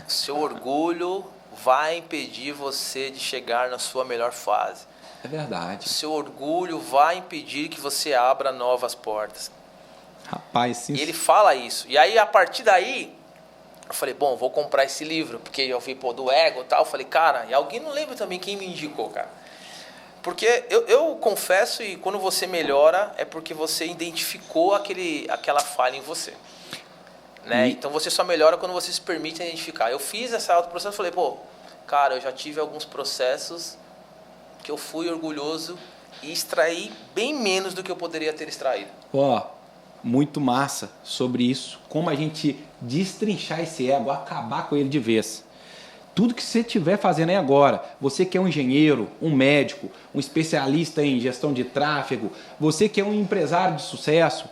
Seu orgulho vai impedir você de chegar na sua melhor fase. É verdade. Seu orgulho vai impedir que você abra novas portas. Rapaz, sim. E ele fala isso. E aí, a partir daí... Eu falei, bom, vou comprar esse livro, porque eu vi, do ego e tal. Eu falei, cara, e alguém não lembra também quem me indicou, cara. Porque eu confesso, e quando você melhora, é porque você identificou aquela falha em você. Né? Então, você só melhora quando você se permite identificar. Eu fiz esse autoprocesso e falei, cara, eu já tive alguns processos que eu fui orgulhoso e extraí bem menos do que eu poderia ter extraído. Muito massa sobre isso, como a gente destrinchar esse ego, acabar com ele de vez. Tudo que você estiver fazendo aí agora, você que é um engenheiro, um médico, um especialista em gestão de tráfego, você que é um empresário de sucesso,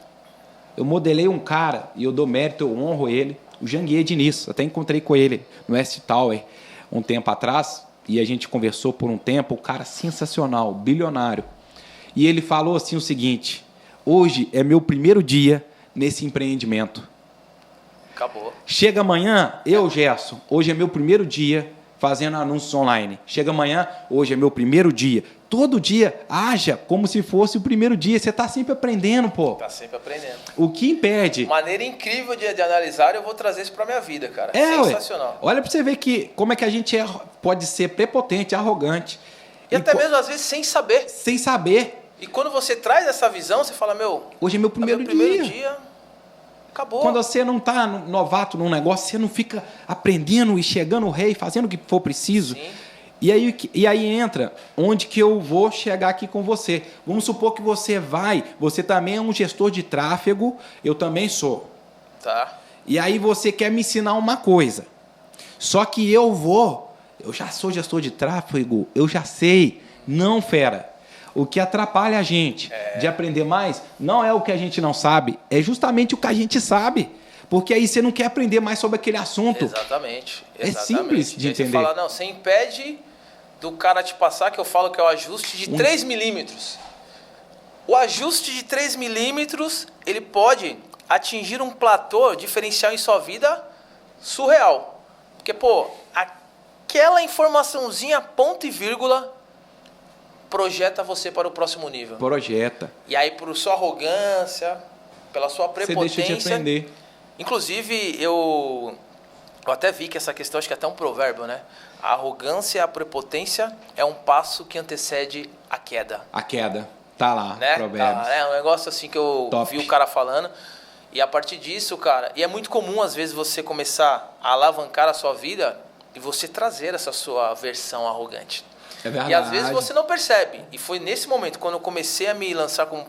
eu modelei um cara e eu dou mérito, eu honro ele, o Janguier Diniz, até encontrei com ele no West Tower um tempo atrás e a gente conversou por um tempo, um cara sensacional, bilionário. E ele falou assim o seguinte: hoje é meu primeiro dia nesse empreendimento. Acabou. Chega amanhã, Gerson, hoje é meu primeiro dia fazendo anúncios online. Chega amanhã, hoje é meu primeiro dia. Todo dia, haja como se fosse o primeiro dia. Você está sempre aprendendo, pô. Está sempre aprendendo. O que impede... Maneira incrível de analisar, eu vou trazer isso para minha vida, cara. Sensacional. Olha para você ver como é que a gente pode ser prepotente, arrogante. E até mesmo, às vezes, sem saber. Sem saber. E quando você traz essa visão, você fala, hoje é meu primeiro dia. Acabou. Quando você não está novato num negócio, você não fica aprendendo e chegando o rei, fazendo o que for preciso. Sim. E aí entra onde que eu vou chegar aqui com você. Vamos supor que você também é um gestor de tráfego, eu também sou. Tá. E aí você quer me ensinar uma coisa. Só que eu já sou gestor de tráfego, eu já sei. Não, fera. O que atrapalha a gente de aprender mais não é o que a gente não sabe, é justamente o que a gente sabe. Porque aí você não quer aprender mais sobre aquele assunto. Exatamente. É simples de entender. Você fala, você impede do cara te passar, que eu falo que é o ajuste de 3 milímetros. O ajuste de 3 milímetros, ele pode atingir um platô diferencial em sua vida surreal. Porque, pô, aquela informaçãozinha, ponto e vírgula, projeta você para o próximo nível. Projeta. E aí, por sua arrogância, pela sua prepotência... Você deixa de aprender. Inclusive, eu até vi que essa questão, acho que é até um provérbio, né? A arrogância e a prepotência é um passo que antecede a queda. A queda. Tá lá, né? provérbios. É um negócio assim que eu Top. vi o cara falando. E a partir disso, cara... E é muito comum, às vezes, você começar a alavancar a sua vida e você trazer essa sua versão arrogante. É verdade. E às vezes você não percebe. E foi nesse momento, quando eu comecei a me lançar como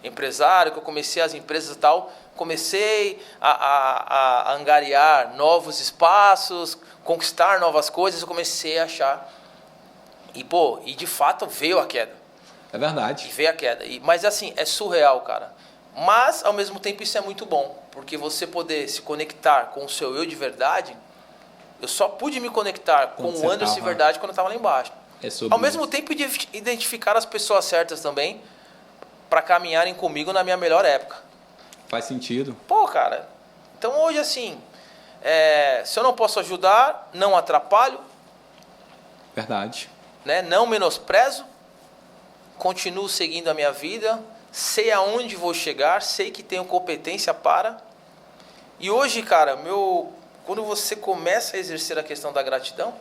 empresário, que eu comecei as empresas e tal, comecei a angariar novos espaços, conquistar novas coisas, eu comecei a achar. E de fato veio a queda. É verdade. E veio a queda. Mas assim, é surreal, cara. Mas, ao mesmo tempo, isso é muito bom. Porque você poder se conectar com o seu eu de verdade... Eu só pude me conectar com o Anderson de verdade quando eu estava lá embaixo. Ao mesmo tempo, de identificar as pessoas certas também para caminharem comigo na minha melhor época. Faz sentido. Pô, cara. Então, hoje, assim, se eu não posso ajudar, não atrapalho. Verdade. Né? Não menosprezo. Continuo seguindo a minha vida. Sei aonde vou chegar. Sei que tenho competência para. E hoje, cara, quando você começa a exercer a questão da gratidão,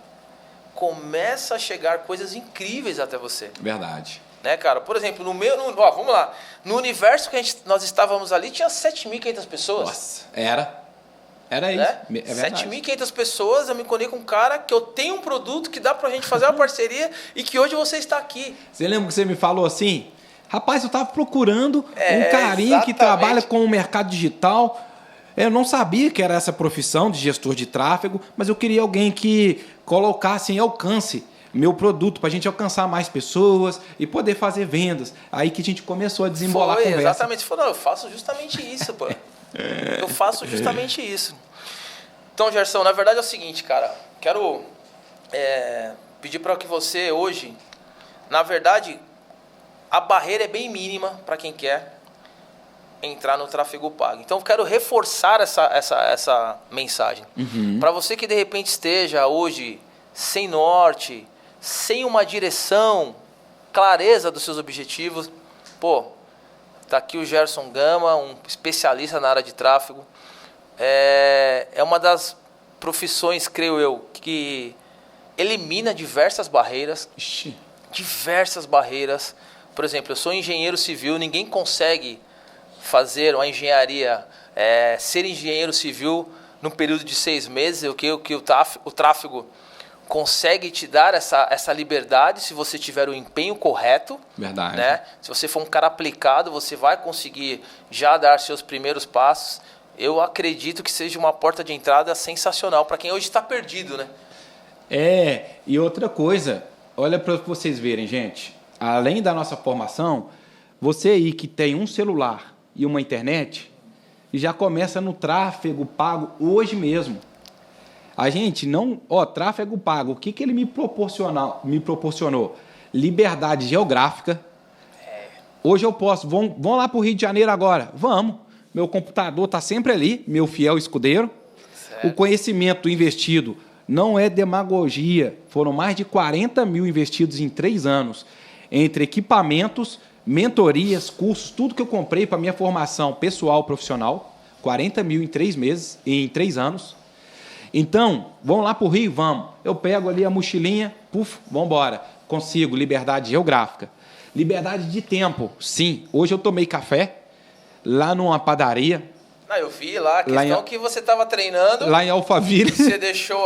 começa a chegar coisas incríveis até você. Verdade. Né, cara? Por exemplo, vamos lá. No universo que nós estávamos ali, tinha 7.500 pessoas. Nossa, era isso. Né? É verdade. 7.500 pessoas, eu me conectei com um cara que eu tenho um produto que dá pra gente fazer uma parceria e que hoje você está aqui. Você lembra que você me falou assim? Rapaz, eu tava procurando um carinha exatamente. Que trabalha com o mercado digital. Eu não sabia que era essa profissão de gestor de tráfego, mas eu queria alguém que colocasse em alcance meu produto para a gente alcançar mais pessoas e poder fazer vendas. Aí que a gente começou a desembolar a conversa. Exatamente. Falou, eu faço justamente isso, pô. Eu faço justamente isso. Então, Gerson, na verdade é o seguinte, cara. Quero pedir para que você hoje, na verdade, a barreira é bem mínima para quem quer entrar no tráfego pago. Então, eu quero reforçar essa mensagem. Para você que, de repente, esteja hoje sem norte, sem uma direção, clareza dos seus objetivos, tá aqui o Gerson Gama, um especialista na área de tráfego. É uma das profissões, creio eu, que elimina diversas barreiras. Ixi. Diversas barreiras. Por exemplo, eu sou engenheiro civil, ninguém consegue fazer uma engenharia, ser engenheiro civil num período de 6 meses, o que o tráfego consegue te dar essa liberdade se você tiver o empenho correto. Verdade. Né? Se você for um cara aplicado, você vai conseguir já dar seus primeiros passos. Eu acredito que seja uma porta de entrada sensacional para quem hoje está perdido, né? E outra coisa, olha para vocês verem, gente, além da nossa formação, você aí que tem um celular e uma internet, já começa no tráfego pago hoje mesmo. A gente não... tráfego pago, o que ele me proporcionou? Liberdade geográfica. Hoje eu posso... Vamos lá para o Rio de Janeiro agora. Vamos. Meu computador está sempre ali, meu fiel escudeiro. Certo. O conhecimento investido não é demagogia. Foram mais de 40 mil investidos em 3 anos. Entre equipamentos, mentorias, cursos, tudo que eu comprei para minha formação pessoal, profissional. 40 mil em 3 meses, em 3 anos. Então, vamos lá para o Rio? Vamos. Eu pego ali a mochilinha, vamos embora. Consigo liberdade geográfica. Liberdade de tempo, sim. Hoje eu tomei café lá numa padaria. Eu vi lá a questão que você estava treinando. Lá em Alphaville. Você deixou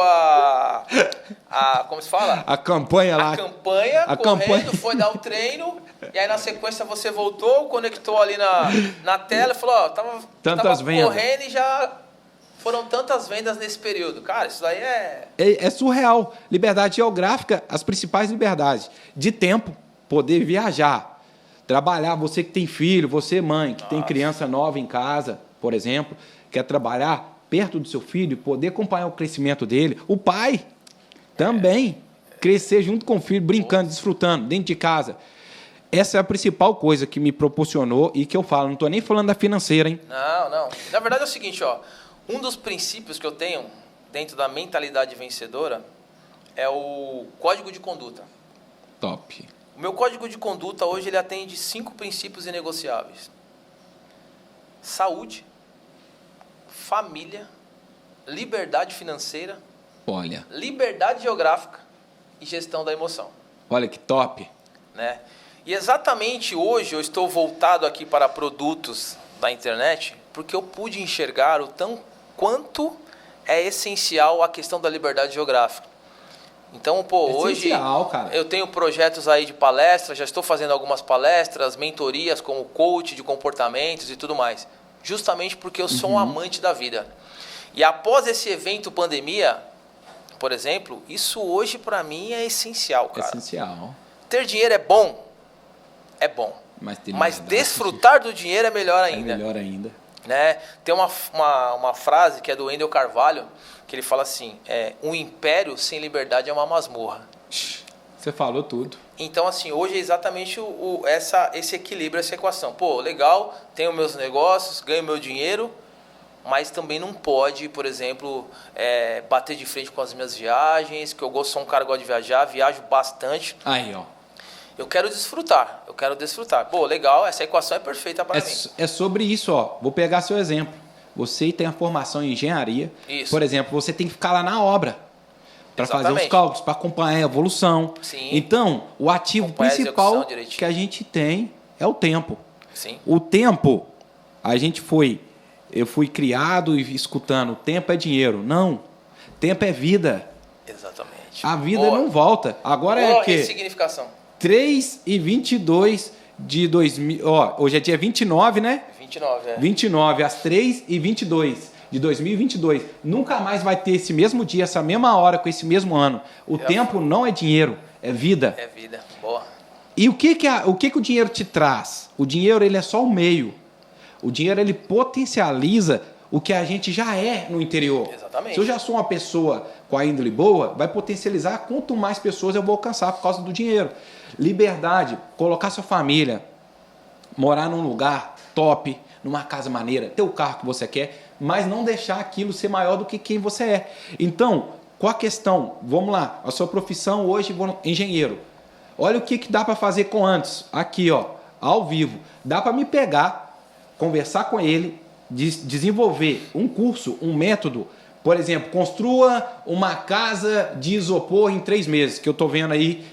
como se fala? A campanha lá. A campanha, foi dar o treino. E aí, na sequência, você voltou, conectou ali na tela e falou, tava correndo e já foram tantas vendas nesse período. Cara, isso daí é surreal. Liberdade geográfica, as principais liberdades. De tempo, poder viajar, trabalhar. Você que tem filho, você mãe, que tem criança nova em casa, por exemplo, quer trabalhar perto do seu filho e poder acompanhar o crescimento dele. O pai também, crescer junto com o filho, brincando, desfrutando, dentro de casa. essa é a principal coisa que me proporcionou e que eu falo. Não estou nem falando da financeira, hein? Não. Na verdade é o seguinte, ó. Um dos princípios que eu tenho dentro da mentalidade vencedora é o código de conduta. Top. O meu código de conduta hoje ele atende 5 princípios inegociáveis: saúde, família, liberdade financeira, Olha. liberdade geográfica e gestão da emoção. Olha que top. Né? E exatamente hoje eu estou voltado aqui para produtos da internet porque eu pude enxergar o quanto é essencial a questão da liberdade geográfica. Então, hoje cara. eu tenho projetos aí de palestras, já estou fazendo algumas palestras, mentorias como coach de comportamentos e tudo mais, justamente porque eu sou um amante da vida. E após esse evento pandemia, por exemplo, isso hoje para mim é essencial, cara. Essencial. Ter dinheiro é bom? É bom. Mas desfrutar do dinheiro é melhor ainda. É melhor ainda. Né? Tem uma frase que é do Wendel Carvalho, que ele fala assim, um império sem liberdade é uma masmorra. Você falou tudo. Então, assim, hoje é exatamente esse equilíbrio, essa equação. Pô, legal, tenho meus negócios, ganho meu dinheiro, mas também não pode, por exemplo, bater de frente com as minhas viagens, que eu sou um cara que gosta de viajar, viajo bastante. Aí, ó. Eu quero desfrutar. Pô, legal, essa equação é perfeita para mim. É sobre isso, ó. Vou pegar seu exemplo. Você tem a formação em engenharia. Isso. Por exemplo, você tem que ficar lá na obra para fazer os cálculos, para acompanhar a evolução. Sim. Então, o ativo principal que a gente tem é o tempo. Sim. O tempo, eu fui criado e escutando, o tempo é dinheiro. Não, tempo é vida. Exatamente. A vida não volta. Agora é o quê? Significação. 3h22 de 2000. Ó, hoje é dia 29, né? 29, 29, às 3h22 de 2022. Nunca mais vai ter esse mesmo dia, essa mesma hora, com esse mesmo ano. O tempo não é dinheiro, é vida. É vida, boa. E o que o dinheiro te traz? O dinheiro, ele é só o meio. O dinheiro, ele potencializa o que a gente já é no interior. Exatamente. Se eu já sou uma pessoa com a índole boa, vai potencializar quanto mais pessoas eu vou alcançar por causa do dinheiro. Liberdade, colocar sua família, morar num lugar top, numa casa maneira, ter o carro que você quer, mas não deixar aquilo ser maior do que quem você é. Então, qual a questão? Vamos lá, a sua profissão hoje, engenheiro. Olha o que dá para fazer com antes, aqui, ó, ao vivo. Dá para me pegar, conversar com ele, desenvolver um curso, um método. Por exemplo, construa uma casa de isopor em 3 meses, que eu estou vendo aí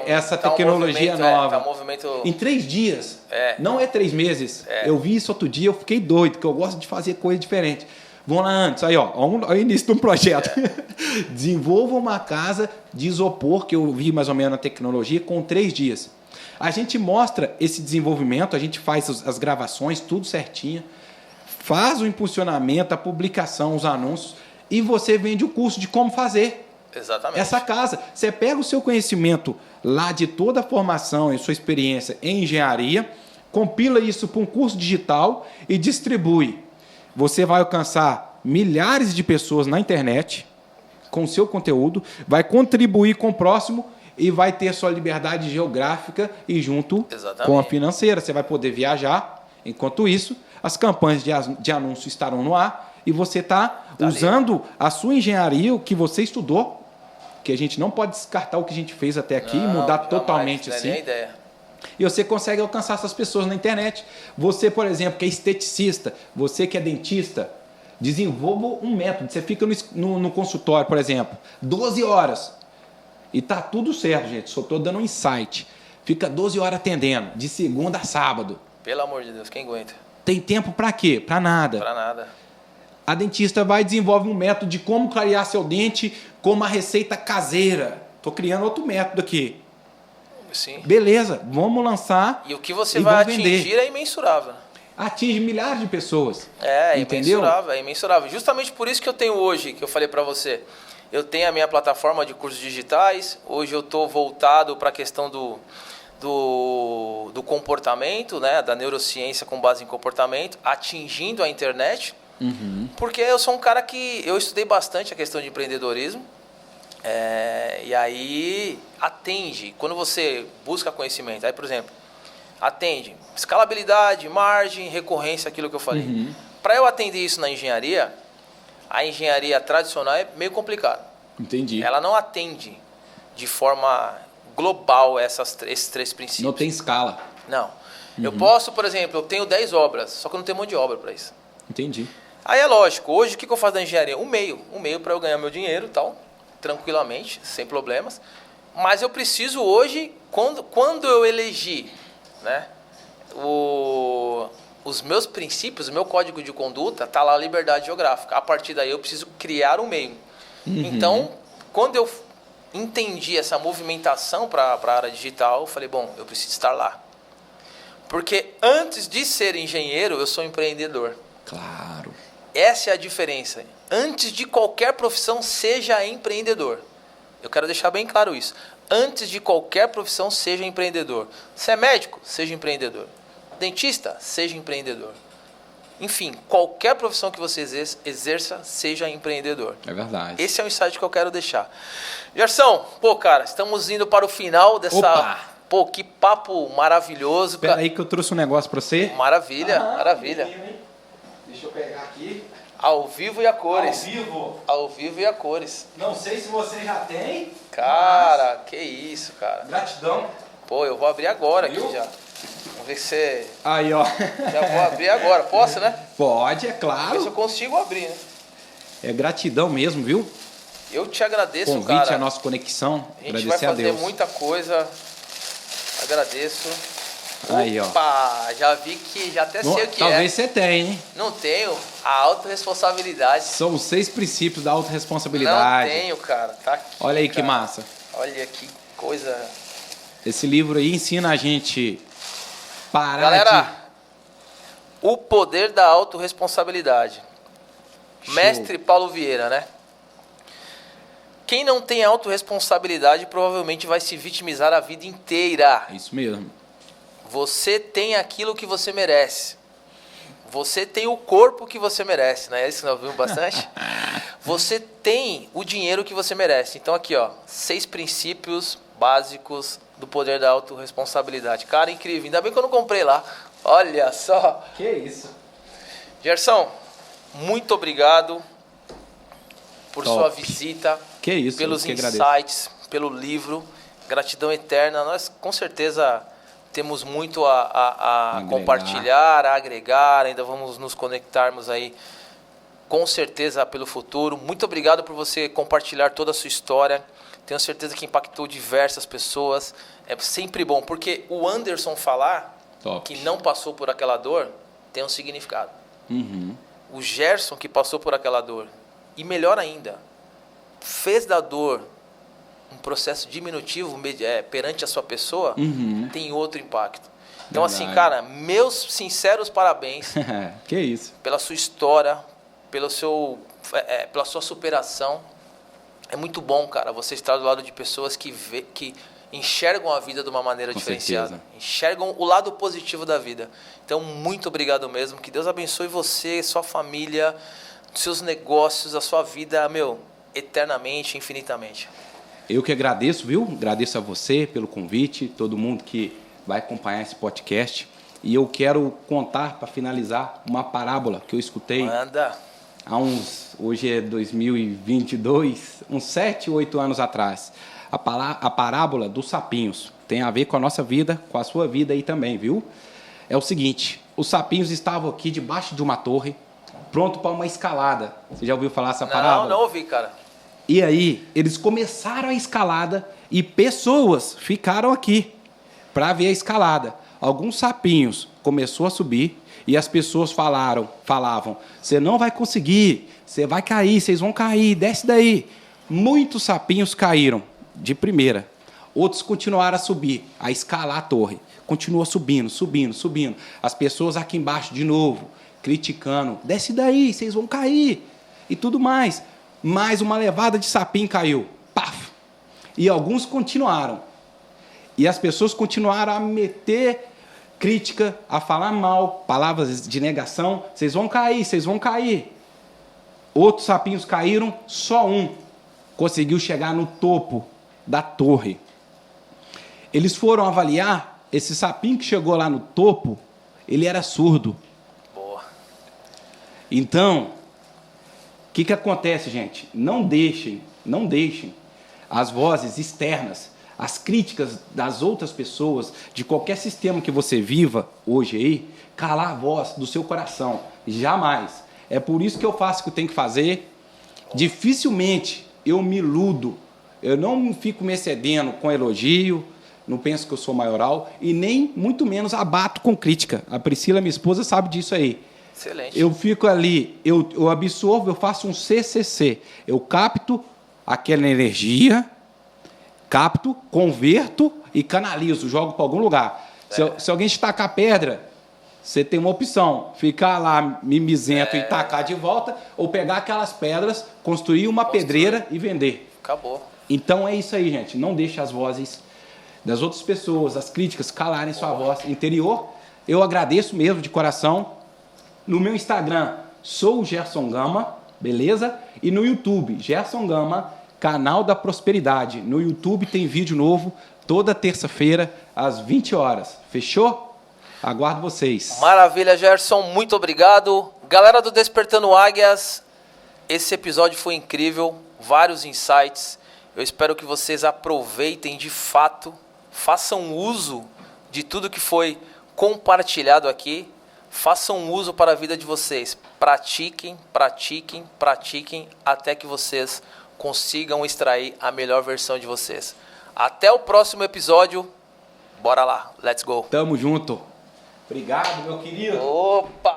essa tecnologia nova. Um movimento... Em 3 dias. Não é 3 meses. Eu vi isso outro dia, eu fiquei doido, porque eu gosto de fazer coisa diferente. Vamos lá antes. Aí, ó, o início de um projeto. Desenvolva uma casa de isopor, que eu vi mais ou menos na tecnologia, com 3 dias. A gente mostra esse desenvolvimento, a gente faz as gravações, tudo certinho. Faz o impulsionamento, a publicação, os anúncios, e você vende o curso de como fazer. Exatamente. Essa casa. Você pega o seu conhecimento lá de toda a formação e sua experiência em engenharia, compila isso para um curso digital e distribui. Você vai alcançar milhares de pessoas na internet com o seu conteúdo, vai contribuir com o próximo e vai ter sua liberdade geográfica e junto com a financeira. Você vai poder viajar. Enquanto isso, as campanhas de anúncio estarão no ar e você está usando a sua engenharia, o que você estudou, que a gente não pode descartar o que a gente fez até aqui e mudar totalmente assim. Não é nem ideia. E você consegue alcançar essas pessoas na internet. Você, por exemplo, que é esteticista, você que é dentista, desenvolva um método. Você fica no consultório, por exemplo, 12 horas. E tá tudo certo, gente. Só estou dando um insight. Fica 12 horas atendendo, de segunda a sábado. Pelo amor de Deus, quem aguenta? Tem tempo para quê? Para nada. Para nada. A dentista vai desenvolver um método de como clarear seu dente com uma receita caseira. Estou criando outro método aqui. Sim. Beleza, vamos lançar. E o que você vai atingir é imensurável. Atinge milhares de pessoas. Entendeu? É imensurável. Justamente por isso que eu tenho hoje, que eu falei para você, eu tenho a minha plataforma de cursos digitais. Hoje eu estou voltado para a questão do comportamento, né, da neurociência com base em comportamento, atingindo a internet, porque eu sou um cara que eu estudei bastante a questão de empreendedorismo, e aí atende, quando você busca conhecimento, aí por exemplo, atende escalabilidade, margem, recorrência, aquilo que eu falei. Para eu atender isso na engenharia, a engenharia tradicional é meio complicado. Entendi. Ela não atende de forma global esses 3 princípios. Não tem escala. Não. Eu posso, por exemplo, eu tenho 10 obras, só que eu não tenho mão de obra para isso. Entendi. Aí é lógico, hoje o que eu faço da engenharia? Um meio para eu ganhar meu dinheiro e tal, tranquilamente, sem problemas. Mas eu preciso hoje, quando eu elegi, né, os meus princípios, o meu código de conduta, tá lá a liberdade geográfica. A partir daí eu preciso criar um meio. Então, quando eu entendi essa movimentação para a área digital, eu falei, bom, eu preciso estar lá. Porque antes de ser engenheiro, eu sou empreendedor. Claro. Essa é a diferença. Antes de qualquer profissão, seja empreendedor. Eu quero deixar bem claro isso. Antes de qualquer profissão, seja empreendedor. Se é médico, seja empreendedor. Dentista, seja empreendedor. Enfim, qualquer profissão que você exerça, seja empreendedor. É verdade. Esse é o insight que eu quero deixar. Gerson, pô, cara, estamos indo para o final dessa... Opa! Pô, que papo maravilhoso. Espera aí que eu trouxe um negócio para você. Maravilha, maravilha. Deixa eu pegar aqui. Ao vivo e a cores. Ao vivo. Ao vivo e a cores. Não sei se você já tem. Cara, que isso, cara. Gratidão. Pô, eu vou abrir agora Viu? aqui já. Vamos ver se você... Aí, ó. Já vou abrir agora. Posso, né? Pode, é Ver se claro. eu consigo abrir, né? É gratidão mesmo, viu? Eu te agradeço, Convite cara. à nossa conexão. A gente vai Agradecer a fazer Deus. muita coisa. Agradeço. Aí, ó. Opa, já vi que já até sei o que Talvez é. você tenha, hein? Não tenho a autorresponsabilidade. São os 6 princípios da autorresponsabilidade. Não tenho, cara. Tá aqui, Olha aí que cara. massa. Olha que coisa. Esse livro aí ensina a gente parar Galera, o poder da autorresponsabilidade. Show. Mestre Paulo Vieira, né? Quem não tem autorresponsabilidade provavelmente vai se vitimizar a vida inteira. É isso mesmo. Você tem aquilo que você merece. Você tem o corpo que você merece, não é isso que nós vimos bastante? Você tem o dinheiro que você merece. Então aqui, ó, 6 princípios básicos do poder da autorresponsabilidade. Cara, incrível. Ainda bem que eu não comprei lá. Olha só. Que isso. Gerson, muito obrigado por Top. sua visita, Que isso, pelos eu que agradeço. insights, pelo livro. Gratidão eterna. Nós, com certeza, temos muito a Agregar. compartilhar, a agregar. Ainda vamos nos conectarmos aí, com certeza, pelo futuro. Muito obrigado por você compartilhar toda a sua história. Tenho certeza que impactou diversas pessoas. É sempre bom, porque o Anderson falar Top. que não passou por aquela dor tem um significado. Uhum. O Gerson que passou por aquela dor, e melhor ainda, fez da dor um processo diminutivo perante a sua pessoa, tem outro impacto. Então, Verdade. assim, cara, meus sinceros parabéns Que isso. pela sua história, pela sua superação. É muito bom, cara, você estar do lado de pessoas que enxergam a vida de uma maneira Com diferenciada. certeza. Enxergam o lado positivo da vida. Então, muito obrigado mesmo. Que Deus abençoe você, sua família, seus negócios, a sua vida, eternamente, infinitamente. Eu que agradeço, viu? Agradeço a você pelo convite, todo mundo que vai acompanhar esse podcast. E eu quero contar, para finalizar, uma parábola que eu escutei Manda. há hoje é 2022, uns 7, 8 anos atrás. A parábola dos sapinhos. Tem a ver com a nossa vida, com a sua vida aí também, viu? É o seguinte, os sapinhos estavam aqui debaixo de uma torre, pronto para uma escalada. Você já ouviu falar essa parábola? Não ouvi, cara. E aí, eles começaram a escalada e pessoas ficaram aqui para ver a escalada. Alguns sapinhos começou a subir e as pessoas falavam, você não vai conseguir, você vai cair, vocês vão cair, desce daí. Muitos sapinhos caíram de primeira. Outros continuaram a subir, a escalar a torre. Continua subindo, subindo, subindo. As pessoas aqui embaixo de novo, criticando, desce daí, vocês vão cair e tudo mais. Mais uma levada de sapinho caiu. Paf! E alguns continuaram. E as pessoas continuaram a meter crítica, a falar mal, palavras de negação. Vocês vão cair, vocês vão cair. Outros sapinhos caíram, só um conseguiu chegar no topo da torre. Eles foram avaliar esse sapinho que chegou lá no topo, ele era surdo. Boa. Então, o que acontece, gente? Não deixem as vozes externas, as críticas das outras pessoas, de qualquer sistema que você viva hoje aí, calar a voz do seu coração. Jamais. É por isso que eu faço o que eu tenho que fazer. Dificilmente eu me iludo. Eu não fico me excedendo com elogio, não penso que eu sou maioral, e nem muito menos abato com crítica. A Priscila, minha esposa, sabe disso aí. Excelente. Eu fico ali, eu absorvo, eu faço um CCC. Eu capto aquela energia, converto e canalizo, jogo para algum lugar. Se alguém te tacar pedra, você tem uma opção: ficar lá mimizento e tacar de volta, ou pegar aquelas pedras, construir uma pedreira e vender. Acabou. Então é isso aí, gente. Não deixe as vozes das outras pessoas, as críticas, calarem sua voz interior. Eu agradeço mesmo de coração. No meu Instagram, sou o Gerson Gama, beleza? E no YouTube, Gerson Gama, Canal da Prosperidade. No YouTube tem vídeo novo toda terça-feira, às 20 horas. Fechou? Aguardo vocês. Maravilha, Gerson. Muito obrigado. Galera do Despertando Águias, esse episódio foi incrível. Vários insights. Eu espero que vocês aproveitem de fato, façam uso de tudo que foi compartilhado aqui, façam uso para a vida de vocês. Pratiquem, pratiquem, pratiquem, até que vocês consigam extrair a melhor versão de vocês. Até o próximo episódio. Bora lá, let's go. Tamo junto. Obrigado, meu querido. Opa!